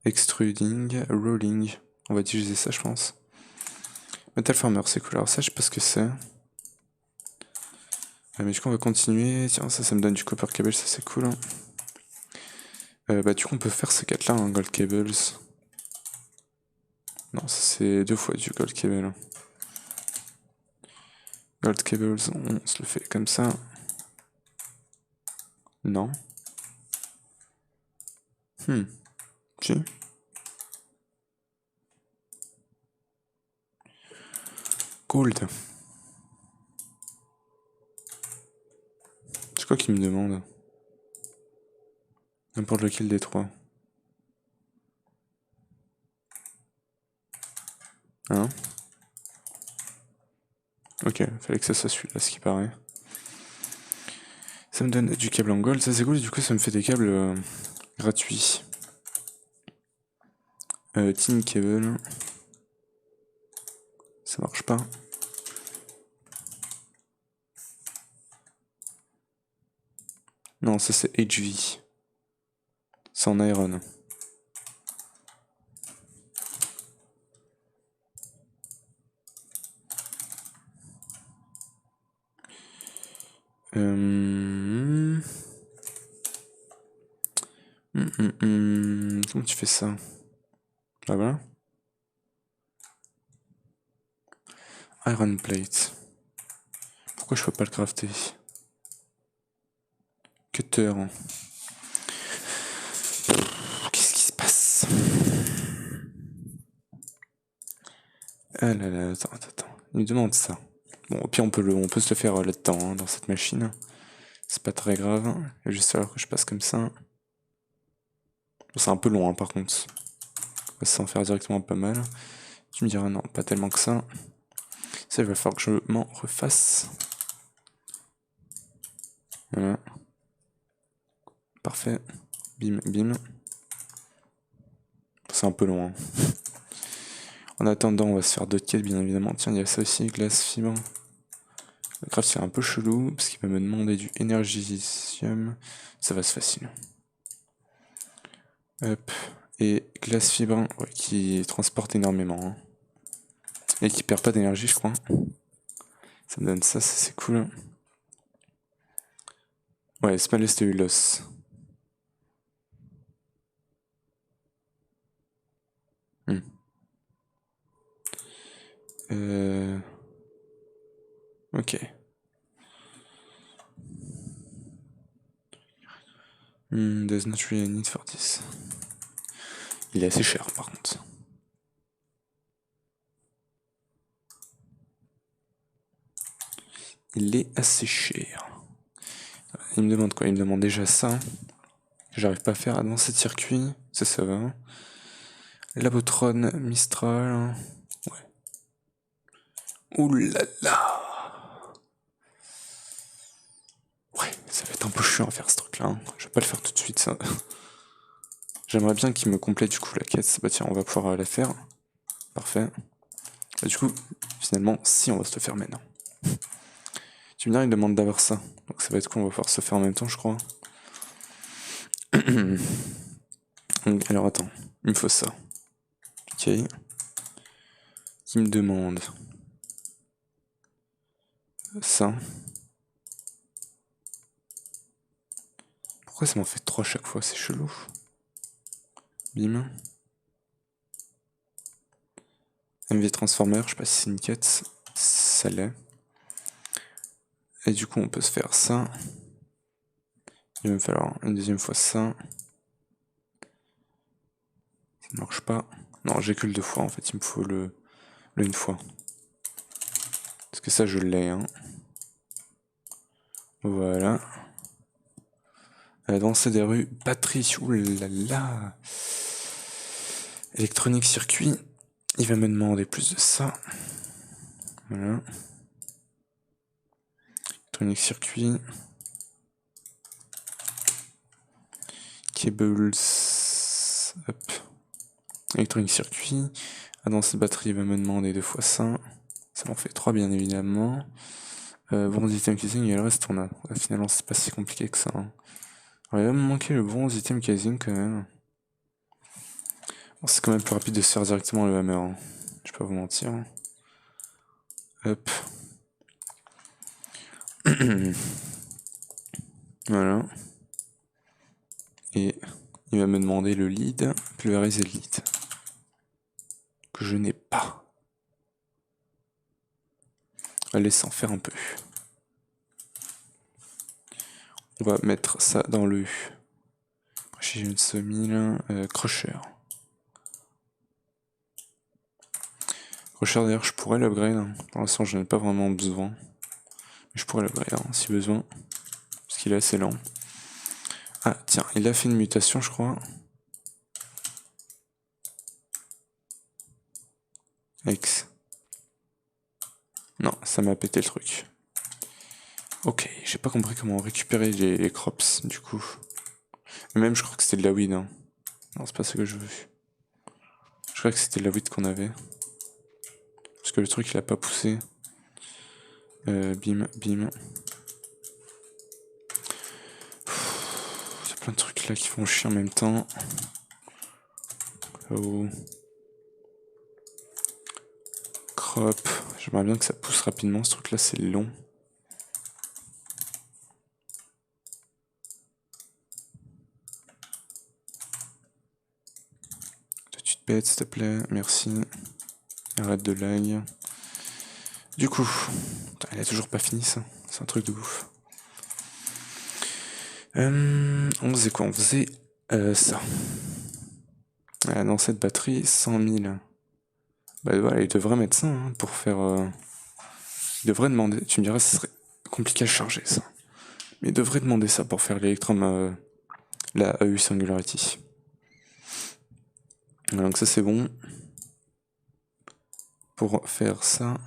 Extruding, rolling. On va utiliser ça, je pense. Metal Farmer, c'est cool. Alors ça, je sais pas ce que c'est. Mais du coup, on va continuer. Tiens, ça me donne du copper cable, ça c'est cool. Bah du coup, on peut faire ces 4 là, hein, gold cables. Non, ça c'est 2 fois du gold cable. Gold cables, on se le fait comme ça. Non. Si. Gold. C'est quoi qu'il me demande? N'importe lequel des 3. Hein? Ok, fallait que ça soit celui-là, ce qui paraît. Ça me donne du câble en gold, ça c'est cool, du coup ça me fait des câbles gratuits. Tin cable. Ça marche pas. Non, ça c'est HV. C'est en iron. Comment tu fais ça? Ah voilà. Iron plate. Pourquoi je peux pas le crafter? Cutter. Qu'est-ce qui se passe? Ah là là, attends. Il me demande ça. Bon, au pire, on peut se le faire là-dedans, hein, dans cette machine. C'est pas très grave. Il va juste falloir que je passe comme ça. C'est un peu long, hein, par contre. On va s'en faire directement pas mal. Tu me diras non, pas tellement que ça. Ça, il va falloir que je m'en refasse. Voilà. Parfait. Bim, bim. C'est un peu long. Hein. En attendant, on va se faire d'autres quêtes, bien évidemment. Tiens, il y a ça aussi, glace fibre. Le craft, c'est un peu chelou, parce qu'il va me demander du énergisium. Ça va se facile. Hop. Et glace fibre, ouais, qui transporte énormément. Hein. Et qui perd pas d'énergie, je crois. Ça me donne ça, c'est cool. Ouais, Smallestulos. Ok. There's not really a need for this. Il est assez cher par contre. Il est assez cher. Il me demande quoi? Il me demande déjà ça. J'arrive pas à faire avancer de circuit. Ça va. Labotron, Mistral. Ouais. Ouh là là. Ouais, ça va être un peu chiant à faire ce truc là. Hein. Je vais pas le faire tout de suite ça. J'aimerais bien qu'il me complète du coup la quête. Bah tiens, on va pouvoir la faire. Parfait. Bah, du coup, finalement, si on va se le faire maintenant. Tu me dis, il demande d'avoir ça. Donc ça va être cool, on va pouvoir se faire en même temps, je crois. Donc, alors attends, il me faut ça. Ok. Qui me demande ça. Pourquoi ça m'en fait 3 chaque fois? C'est chelou. Bim. MV Transformer, je sais pas si c'est une quête. Ça l'est. Et du coup, on peut se faire ça. Il va me falloir une deuxième fois ça. Ça ne marche pas. Non, j'ai que le 2 fois en fait, il me faut le une fois. Parce que ça, je l'ai. Hein. Voilà. Avancer des rues, batterie, oulala. Électronique circuit, il va me demander plus de ça. Voilà. Électronique circuit. Cables. Hop. Électronique circuit. Avancer batterie, il va me demander 2 fois ça. Ça m'en fait 3 bien évidemment. Bronze item casing et le reste on a. Ouais, finalement c'est pas si compliqué que ça. Hein. Alors, il va me manquer le bronze item casing quand même. Bon, c'est quand même plus rapide de se faire directement le hammer. Hein. Je vais pas vous mentir. Hop. Voilà. Et il va me demander le lead, pulvériser le lead. Que je n'ai pas. On va laisser en faire un peu. On va mettre ça dans le j'ai une semi crusher. Crusher d'ailleurs je pourrais l'upgrade. Hein. Pour l'instant je n'en ai pas vraiment besoin. Mais je pourrais l'upgrade hein, si besoin. Parce qu'il est assez lent. Ah tiens, il a fait une mutation je crois. X. Non, ça m'a pété le truc. Ok, j'ai pas compris comment récupérer les crops du coup. Mais même je crois que c'était de la weed. Hein. Non, c'est pas ça que je veux. Je crois que c'était de la weed qu'on avait. Parce que le truc il a pas poussé. Bim, bim. trucs là qui font chier en même temps. Oh. Crop. J'aimerais bien que ça pousse rapidement, ce truc là c'est long. Toi tu te pètes s'il te plaît, merci. Arrête de lag. Du coup, putain, elle a toujours pas fini ça, c'est un truc de ouf. On faisait quoi? On faisait ça. Dans cette batterie, 100 000. Bah voilà, il devrait mettre ça hein, pour faire... Il devrait demander, tu me diras, ce serait compliqué à charger ça. Mais il devrait demander ça pour faire l'électrum, la AU Singularity. Voilà, donc ça c'est bon. Pour faire ça...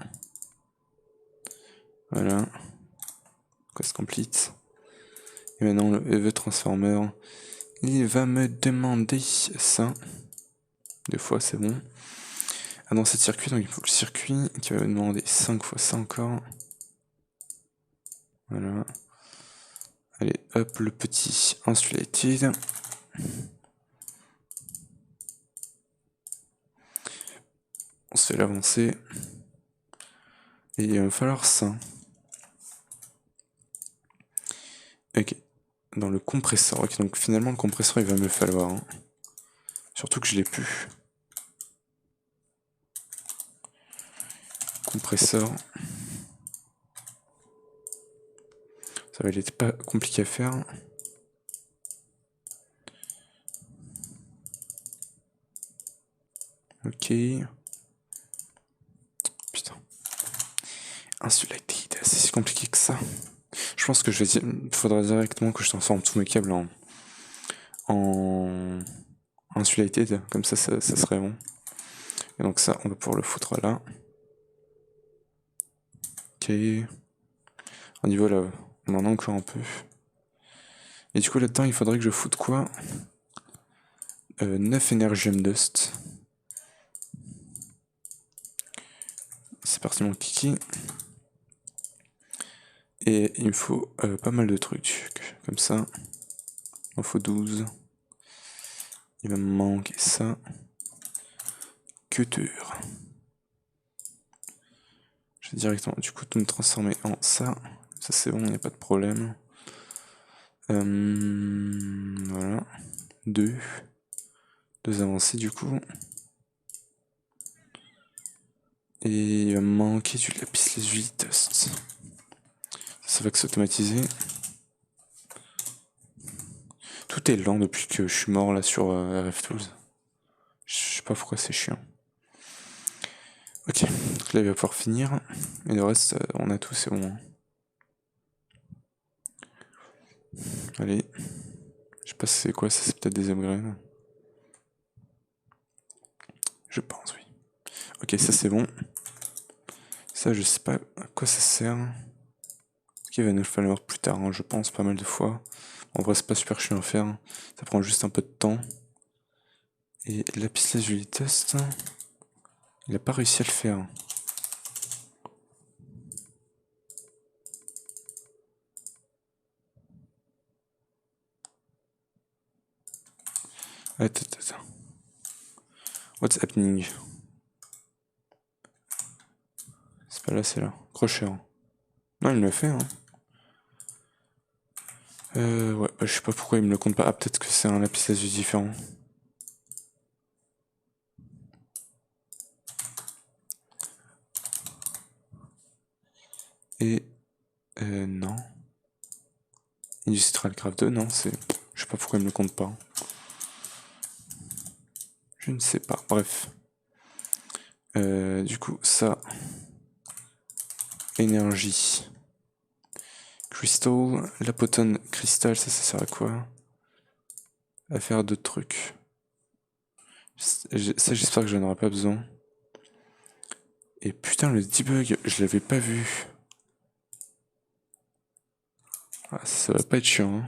Voilà. Quest complete. Et maintenant le EV Transformer, il va me demander ça. 2 fois c'est bon. Ah dans ce circuit, donc il faut le circuit qui va me demander 5 fois ça encore. Voilà. Allez, hop, le petit insulated. On se fait l'avancer. Et il va falloir ça. Ok. Dans le compresseur. Ok, donc finalement le compresseur il va me le falloir. Hein. Surtout que je l'ai plus. Compresseur. Ça va être pas compliqué à faire. Ok. Putain. Insulated, c'est si compliqué que ça. Je pense que il faudra directement que je transforme tous mes câbles en insulated, comme ça serait bon. Et donc ça, on va pouvoir le foutre là. Ok. Au niveau là, on en a encore un peu. Et du coup là-dedans, il faudrait que je foute quoi 9 Energium Dust. C'est parti mon kiki. Et il me faut pas mal de trucs, comme ça. Il en faut 12. Il va me manquer ça. Cutter. Je vais directement du coup tout me transformer en ça. Ça c'est bon, il n'y a pas de problème. Voilà. 2 avancées du coup. Et il va me manquer du lapis lazuli dust. Ça va que s'automatiser. Tout est lent depuis que je suis mort là sur RF Tools. Je sais pas pourquoi c'est chiant. Ok, donc là il va pouvoir finir. Et le reste, on a tout, c'est bon. Allez. Je sais pas si c'est quoi, ça c'est peut-être des upgrades. Je pense, oui. Ok, ça c'est bon. Ça, je sais pas à quoi ça sert. Il va nous le falloir plus tard, hein, je pense, pas mal de fois. En vrai, c'est pas super chiant à faire. Ça prend juste un peu de temps. Et lapis lazuli test, il a pas réussi à le faire. Attends. What's happening? C'est pas là, c'est là. Crochet. Non, il me l'a fait, hein. Ouais, bah, je sais pas pourquoi il me le compte pas. Ah, peut-être que c'est un lapis lazuli différent. Et... non. Industrial Craft 2, non, c'est... Je sais pas pourquoi il me le compte pas. Je ne sais pas, bref. Du coup, ça... Énergie. Crystal, la potone cristal, ça sert à quoi? À faire d'autres trucs. Ça, j'espère que j'en aurai pas besoin. Et putain, le debug, je l'avais pas vu. Ah, ça va pas être chiant. Hein.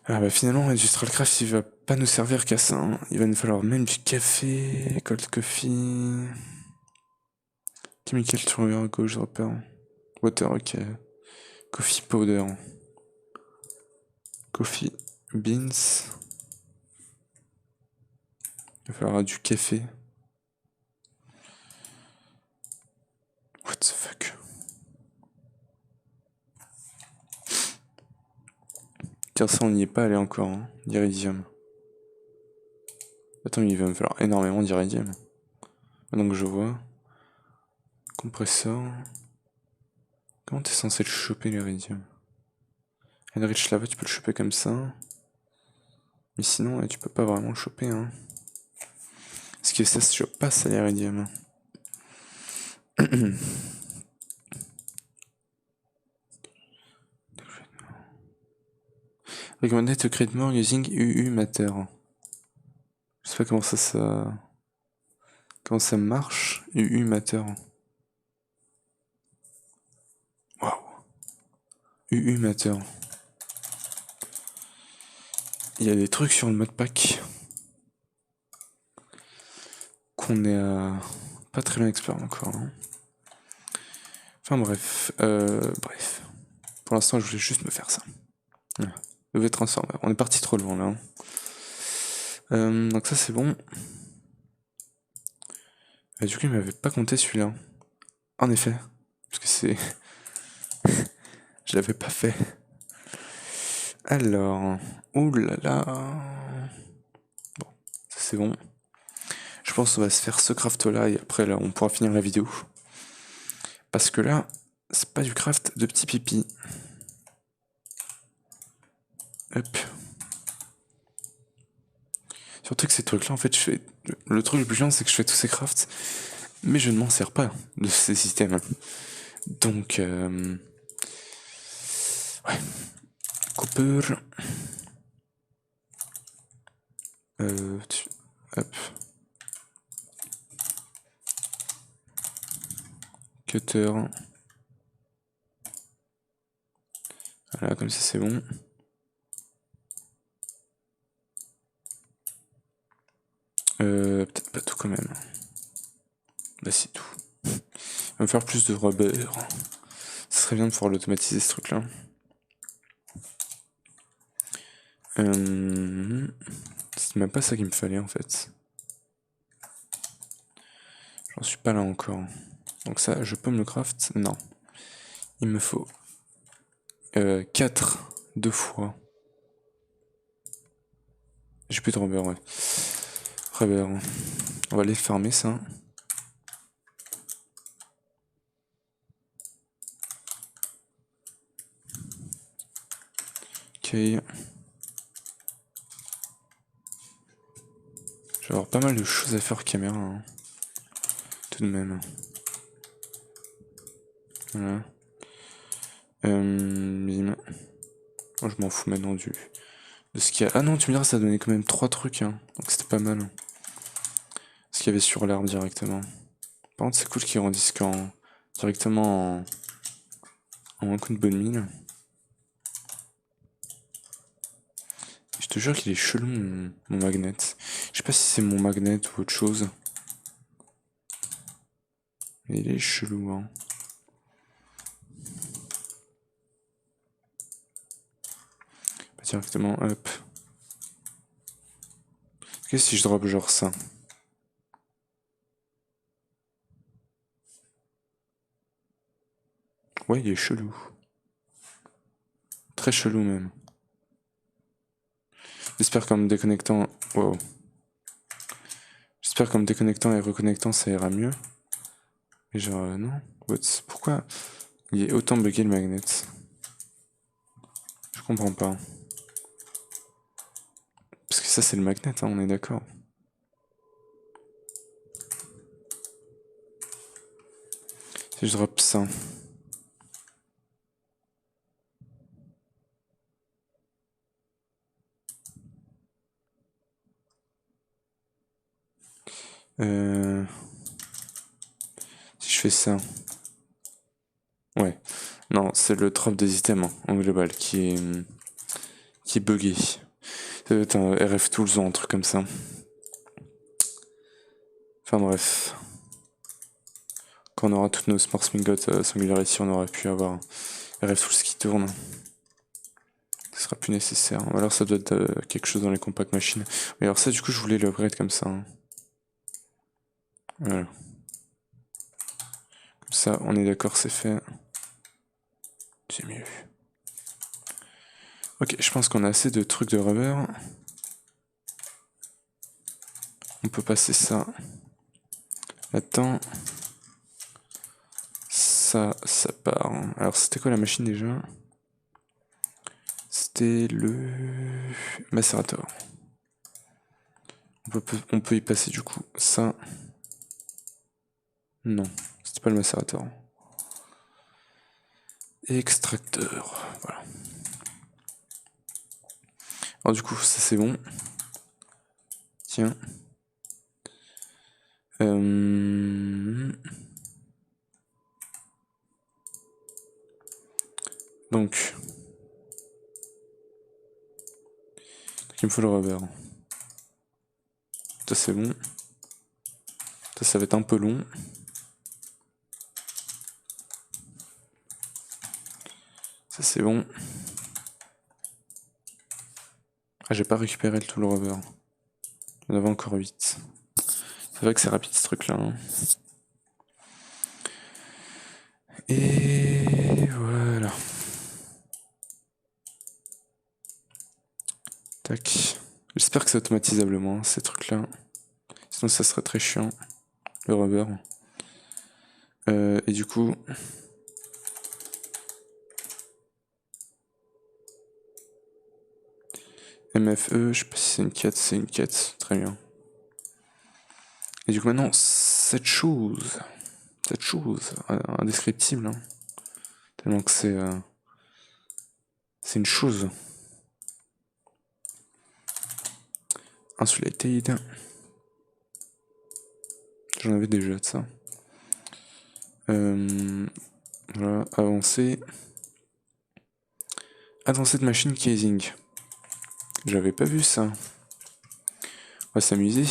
Ah bah finalement, Industrial Craft, il va pas nous servir qu'à ça. Hein. Il va nous falloir même du café, cold coffee... Chemical Trigger, gauche, repère. Water, ok. Coffee powder. Coffee, beans. Il va falloir du café. What the fuck? Tiens, ça, on n'y est pas allé encore, hein. D'iridium. Attends, mais il va me falloir énormément d'iridium. Donc je vois. Compresseur. Comment t'es censé le choper, l'iridium? Enrich lava, tu peux le choper comme ça. Mais sinon, tu peux pas vraiment le choper, hein. Parce que ça se chope pas, ça, l'iridium. Recommended to create more using UU Matter. Je sais pas comment comment ça marche, UU Matter. Waouh. UU Matter. Il y a des trucs sur le modpack qu'on est pas très bien expert encore, hein. Enfin bref, bref. Pour l'instant, je voulais juste me faire ça. Voilà. Le V-Transformer. On est parti trop loin là, hein. Donc ça c'est bon. Du coup, il m'avait pas compté celui-là. En effet. Parce que c'est... je l'avais pas fait. Alors... oulala... Bon, ça c'est bon. Je pense qu'on va se faire ce craft-là et après là, on pourra finir la vidéo. Parce que là, c'est pas du craft de petit pipi. Hop. Surtout que ces trucs-là, en fait, je fais... Le truc le plus chiant, c'est que je fais tous ces crafts, mais je ne m'en sers pas de ces systèmes. Donc, ouais. Copper. Hop. Cutter. Voilà, comme ça c'est bon. Peut-être pas tout quand même. Bah c'est tout. Il va me faire plus de rubber. Ce serait bien de pouvoir l'automatiser ce truc là. C'est même pas ça qu'il me fallait en fait. J'en suis pas là encore. Donc ça, je peux me le craft? Non. Il me faut 4 deux fois. J'ai plus de rubber, ouais. Rubber. On va aller farmer ça. Ok. Je vais avoir pas mal de choses à faire caméra, hein. Tout de même. Voilà. Bim. Moi, je m'en fous maintenant de ce qu'il y a. Ah non, tu me diras, ça donnait quand même 3 trucs, hein. Donc c'était pas mal. Ce qu'il y avait sur l'arbre directement. Par contre, c'est cool qu'ils rendissent directement en un coup de bonne mine. Je te jure qu'il est chelou mon magnet. Je sais pas si c'est mon magnet ou autre chose. Mais il est chelou, hein. Bah, directement, hop. Qu'est-ce si je drop genre ça? Ouais, il est chelou. Très chelou même. J'espère qu'en me déconnectant... Wow. J'espère qu'en me déconnectant et reconnectant, ça ira mieux. Et genre, non. What? Pourquoi il est autant bugué le magnet? Je comprends pas. Parce que ça, c'est le magnet, hein, on est d'accord. Si je drop ça... Si je fais ça... Ouais. Non, c'est le drop des items, hein, en global qui est bugué. Ça doit être un RF Tools ou un truc comme ça. Enfin bref. Quand on aura toutes nos Smart Ingot Singularity, on aura pu avoir RF Tools qui tourne. Ce sera plus nécessaire. Ou alors ça doit être quelque chose dans les compact machines. Mais alors ça, du coup, je voulais l'upgrade comme ça. Hein. Voilà. Comme ça, on est d'accord, c'est fait. C'est mieux. Ok, je pense qu'on a assez de trucs de rubber. On peut passer ça là-dedans. Ça part. Alors c'était quoi la machine déjà? C'était le macérateur. On peut y passer du coup. Ça. Non, c'était pas le macérateur. Extracteur. Voilà. Alors du coup, ça c'est bon. Tiens. Donc. Il me faut le rubber. Ça c'est bon. Ça va être un peu long. Ça c'est bon. Ah, j'ai pas récupéré tout le rubber. Il y en avait encore 8. C'est vrai que c'est rapide ce truc là. Hein. Et voilà. Tac. J'espère que c'est automatisablement hein, ces trucs là. Sinon ça serait très chiant. Le rubber. Et du coup. MFE, je sais pas si c'est une quête, c'est une quête. Très bien. Et du coup maintenant, cette chose indescriptible. Hein, tellement que c'est une chose. Insulated. J'en avais déjà de ça. Voilà, avancer. Avancer de machine casing. J'avais pas vu ça. On va s'amuser.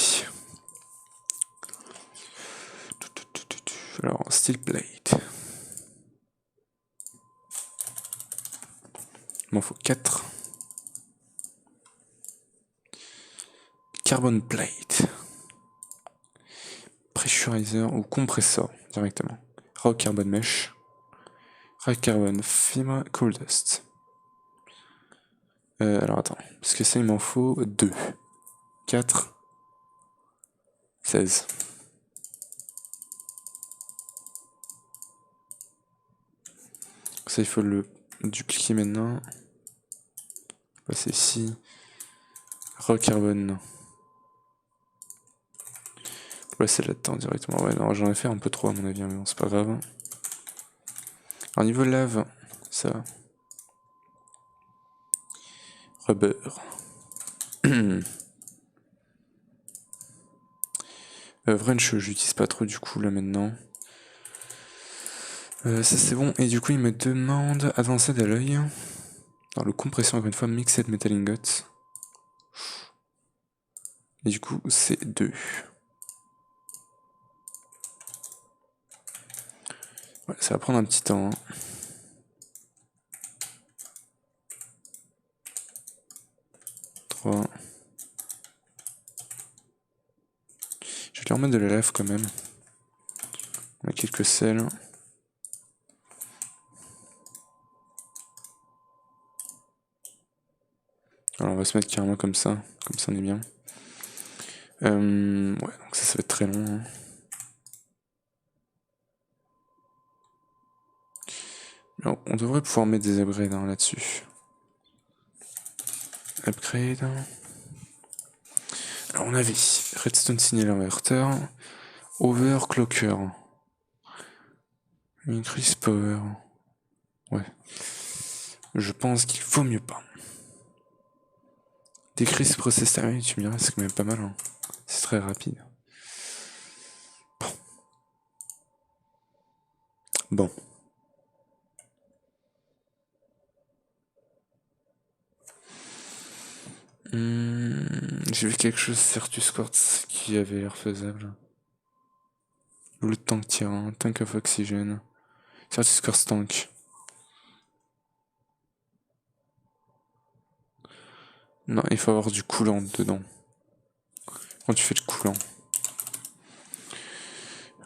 Alors, steel plate. Il m'en faut 4. Carbon plate. Pressurizer ou compressor directement. Raw carbon mesh. Raw carbon fibre cool dust. Alors attends, parce que ça il m'en faut 2. 4. 16. Ça il faut le dupliquer maintenant. Passer ici. Raw carbon. C'est là-dedans directement. Ouais, non, j'en ai fait un peu trop à mon avis, mais bon, c'est pas grave. Alors, niveau lave, ça. Rubber. Wrench, j'utilise pas trop du coup là maintenant. Ça c'est bon. Et du coup, il me demande avancer d'alloy. Alors, le compression, encore une fois, mixed metal ingot. Et du coup, c'est 2. Ouais, ça va prendre un petit temps. Hein. Je vais leur mettre de la lave quand même. On a quelques sels. Alors on va se mettre carrément comme ça on est bien. Ouais, donc ça va être très long. Hein. Alors, on devrait pouvoir mettre des upgrades hein, là-dessus. Upgrade. Alors on avait Redstone Signal Inverter, Overclocker, Increase Power. Ouais. Je pense qu'il faut mieux pas. Decrease Process Time, tu me diras, c'est quand même pas mal. Hein. C'est très rapide. Bon. J'ai vu quelque chose Certus Quartz qui avait l'air faisable. Le tank tyran, tank of oxygène. Certus Quartz tank. Non, il faut avoir du coulant dedans. Quand tu fais le coulant.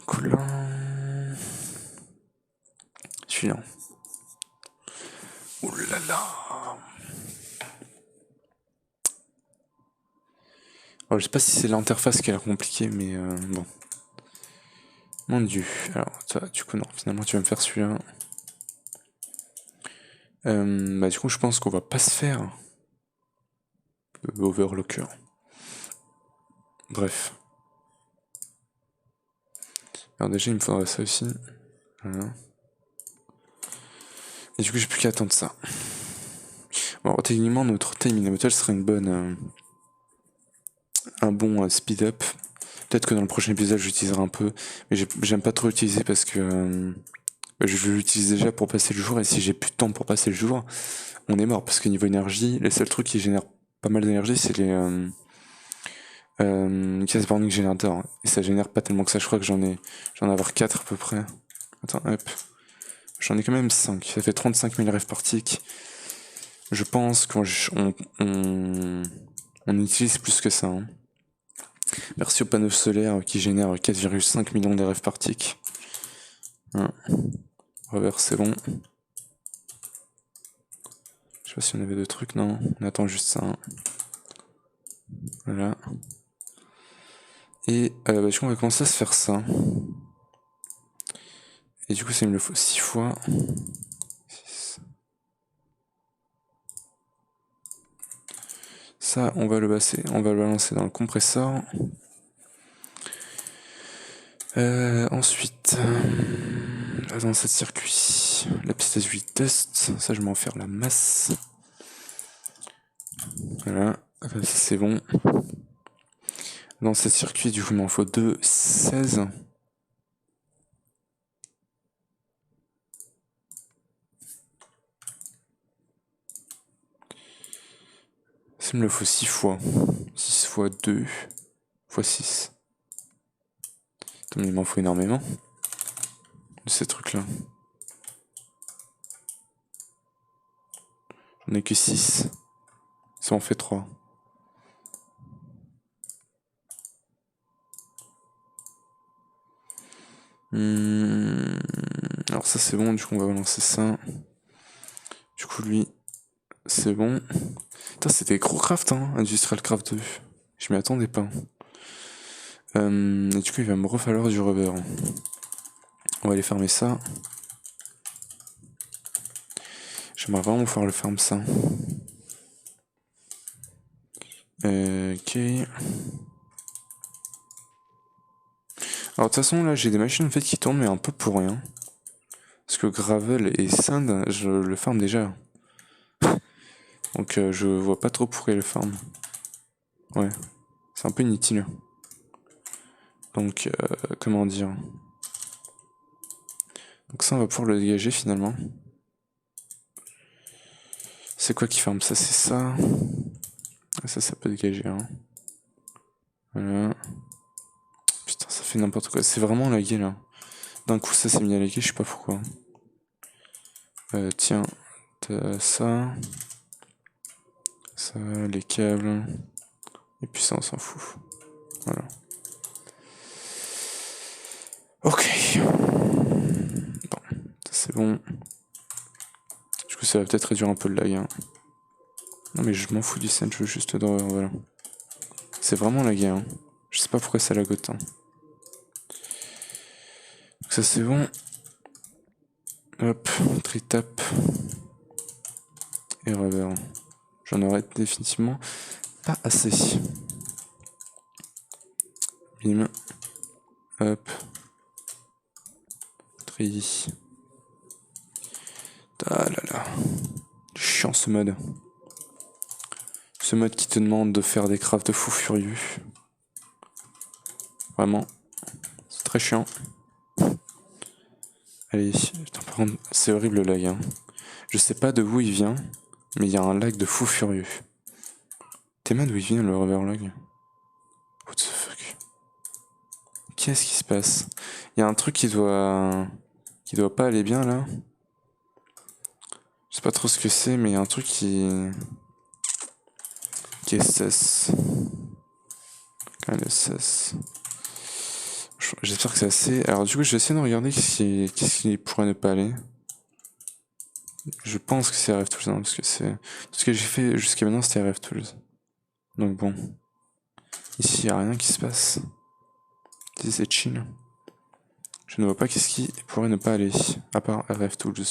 Coulant. Celui-là. Ouh là là. Alors, je sais pas si c'est l'interface qui a l'air compliquée, mais bon. Mon dieu. Alors, toi, du coup, non. Finalement, tu vas me faire celui-là. Bah, du coup, je pense qu'on va pas se faire le overlocker. Bref. Alors, déjà, il me faudrait ça aussi. Voilà. Et du coup, j'ai plus qu'à attendre ça. Bon, techniquement, notre time in battle serait une bonne. Un bon speed up. Peut-être que dans le prochain épisode, j'utiliserai un peu. Mais j'aime pas trop l'utiliser parce que. Je l'utilise déjà pour passer le jour. Et si j'ai plus de temps pour passer le jour, on est mort. Parce que niveau énergie, les seuls trucs qui génèrent pas mal d'énergie, c'est les. Case Burning Generator. Et ça génère pas tellement que ça. Je crois que j'en ai avoir 4 à peu près. Attends, hop. J'en ai quand même 5. Ça fait 35 000 rêves par tick. Je pense qu'on utilise plus que ça. Hein. Merci aux panneaux solaires qui génèrent 4,5 millions de rêves par tick. Hein. Reverse, c'est bon. Je sais pas si on avait deux trucs, non. On attend juste ça. Hein. Voilà. Et bah, du coup, on va commencer à se faire ça. Et du coup, ça me le faut 6 fois. 6. Ça, on va le balancer dans le compresseur. Ensuite, dans cette circuit, la piste à 8 test. Ça, je vais en faire la masse. Voilà, ça c'est bon. Dans ce circuit, du coup, il m'en faut 2, 16. Ça me le faut 6 fois. 6 fois 2 fois 6. Il m'en faut énormément de ces trucs-là. J'en ai que 6. Ça en fait 3. Alors ça c'est bon, du coup on va balancer ça. Du coup lui, c'est bon. Putain, c'était gros craft, hein, Industrial Craft 2. Je m'y attendais pas. Et du coup il va me refalloir du rubber. On va aller fermer ça. J'aimerais vraiment pouvoir le fermer ça. Ok. Alors de toute façon là j'ai des machines en fait qui tournent mais un peu pour rien. Parce que Gravel et Sand, je le farm déjà. Donc je vois pas trop pourquoi il le farm. Ouais, c'est un peu inutile. Donc comment dire. Donc ça on va pouvoir le dégager finalement. C'est quoi qui farm ça? C'est ça. Ça peut dégager. Hein. Voilà. Putain, ça fait n'importe quoi. C'est vraiment lagué là. D'un coup ça s'est mis à laguer, je sais pas pourquoi. Tiens, t'as ça. Ça, les câbles. Et puis ça, on s'en fout. Voilà. Ok. Bon, c'est bon. Du coup, ça va peut-être réduire un peu le lag. Hein. Non, mais je m'en fous du scène, je veux juste d'horreur, voilà. C'est vraiment lagué. Hein. Je sais pas pourquoi ça lag autant. Donc ça, c'est bon. Hop, tritap. Et rubber. J'en aurais définitivement pas assez. Bim. Hop. Tri. Ah là là. Chiant ce mode. Ce mode qui te demande de faire des crafts de fou furieux. Vraiment. C'est très chiant. Allez. Putain, par contre, c'est horrible le lag. Hein. Je sais pas de où il vient, mais il y a un lag de fou furieux. T'es mal d'où il vient le rubber lag? What the fuck? Qu'est-ce qui se passe? Il y a un truc qui doit pas aller bien là. Je sais pas trop ce que c'est, mais il y a un truc qui KSS. KSS. J'espère que c'est assez. Alors du coup, je vais essayer de regarder qu'est-ce qui pourrait ne pas aller. Je pense que c'est RF Tools, hein, parce que c'est tout ce que j'ai fait jusqu'à maintenant, c'était RF Tools. Donc bon, ici il y a rien qui se passe. Ici c'est chill. Je ne vois pas qu'est-ce qui pourrait ne pas aller, à part RF Tools.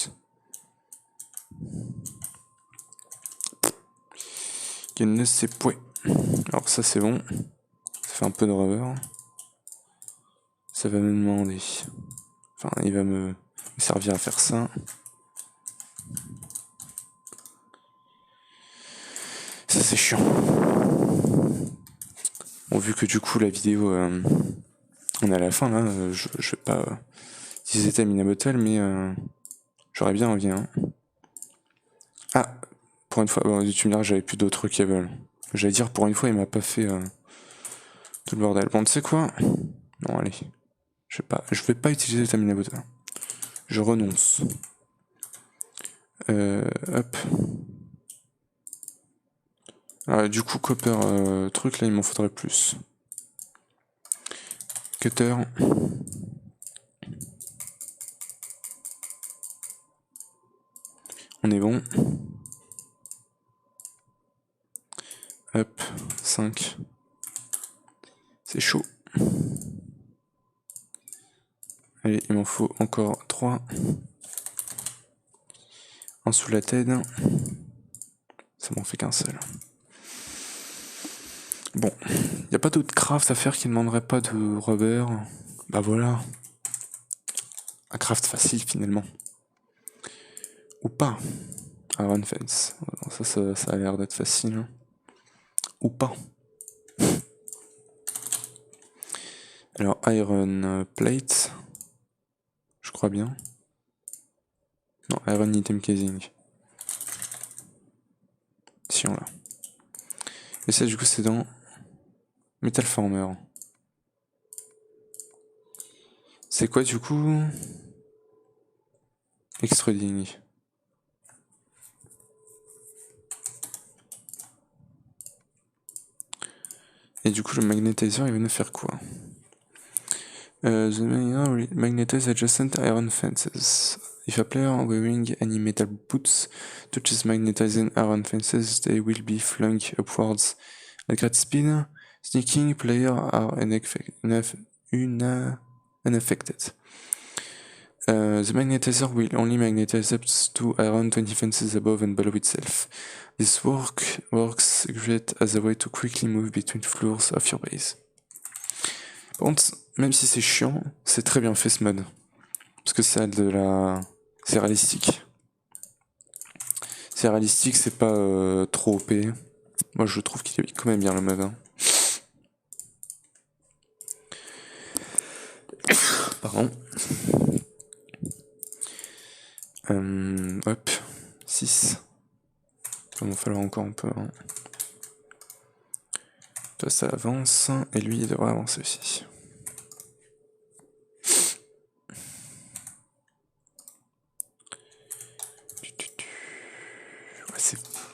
Qui ne sait point. Alors ça c'est bon. Ça fait un peu de rubber. Ça va me demander. Enfin, il va me servir à faire ça. Ça c'est chiant. Bon, vu que du coup la vidéo, on est à la fin là, je vais pas utiliser Minamotel, mais j'aurais bien envie. Hein. Ah, pour une fois, bon, tu me diras, j'avais plus d'autres câbles. J'allais dire, pour une fois, il m'a pas fait tout le bordel. Bon, tu sais quoi? Non, allez. Je vais pas utiliser ta Minamotel. Je renonce. Hop. Du coup, copper truc, là, il m'en faudrait plus. Cutter. On est bon. Hop, 5. C'est chaud. Allez, il m'en faut encore 3. Un sous la tête. Ça m'en fait qu'un seul. Bon, il n'y a pas d'autre craft à faire qui ne demanderait pas de rubber. Bah voilà. Un craft facile finalement. Ou pas. Iron Fence. Ça a l'air d'être facile. Hein. Ou pas. Alors, Iron Plate. Je crois bien. Non, Iron Item Casing. Si on l'a. Et ça, du coup, c'est dans Metal Former. C'est quoi, du coup? Extruding. Et du coup, le magnetizer, il va nous faire quoi? The magnetize adjacent iron fences. If a player wearing any metal boots touches magnetizing iron fences, they will be flung upwards at great speed. Sneaking players are unaffected. The magnetizer will only magnetize up to iron 20 fences above and below itself. This works great as a way to quickly move between floors of your base. Par contre, même si c'est chiant, c'est très bien fait ce mode. Parce que c'est c'est réalistique. C'est réalistique, c'est pas trop OP. Moi je trouve qu'il est quand même bien le mode. Hein. Pardon. Hop. 6. Il va m'en falloir encore un peu. Hein. Toi ça avance. Et lui il devrait avancer aussi.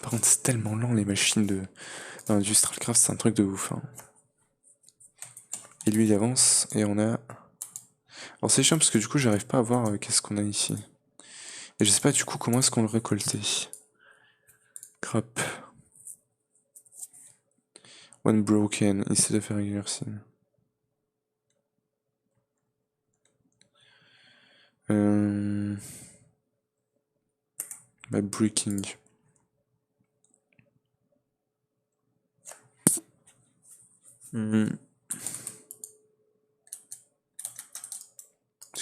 Par contre, c'est tellement lent les machines dans Industrial Craft, c'est un truc de ouf. Hein. Et lui, il avance, et on a. Alors, c'est chiant parce que du coup, j'arrive pas à voir qu'est-ce qu'on a ici. Et je sais pas du coup comment est-ce qu'on le récoltait. Crap. One broken, instead of regular scene. By breaking. Est-ce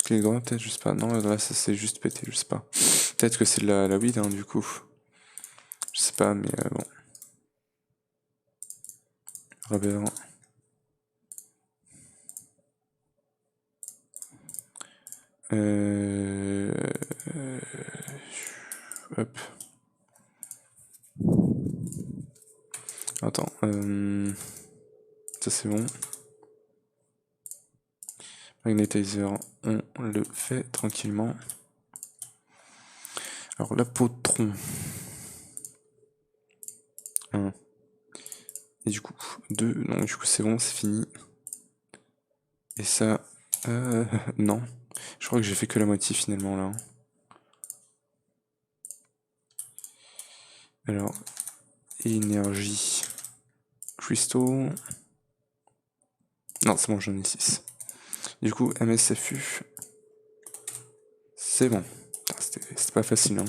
que les grands, peut-être, je sais pas. Non, là, ça c'est juste pété, je sais pas. Peut-être que c'est de la weed, hein, du coup. Je sais pas, mais bon. Rubber. Hop. Attends. Ça c'est bon. Magnetizer, on le fait tranquillement. Alors la peau de tronc. 1, Et du coup, 2, non, du coup c'est bon, c'est fini. Et ça, non. Je crois que j'ai fait que la moitié finalement là. Alors, énergie, cristaux. Non, c'est bon, j'en ai 6. Du coup, MSFU, c'est bon. C'était pas facile, hein.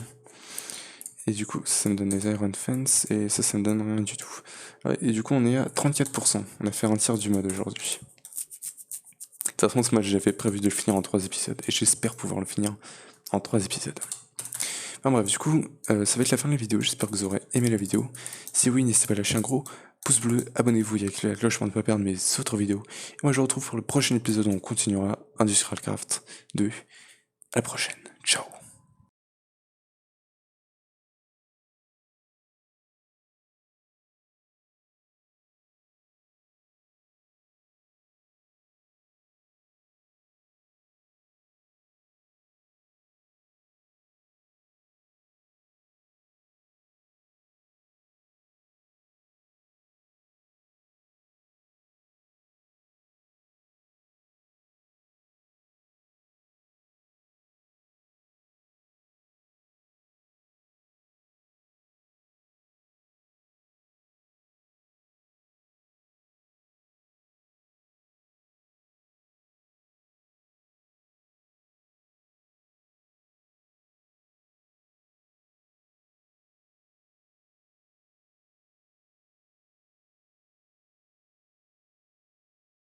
Et du coup, ça me donne les Iron Fence, et ça me donne rien du tout. Ouais, et du coup, on est à 34%. On a fait un tiers du mode aujourd'hui. De toute façon, ce match, j'avais prévu de le finir en 3 épisodes, et j'espère pouvoir le finir en 3 épisodes. Enfin bref, du coup, ça va être la fin de la vidéo. J'espère que vous aurez aimé la vidéo. Si oui, n'hésitez pas à lâcher un gros pouce bleu, abonnez-vous et activez la cloche pour ne pas perdre mes autres vidéos. Et moi, je vous retrouve pour le prochain épisode où on continuera Industrial Craft 2. À la prochaine. Ciao.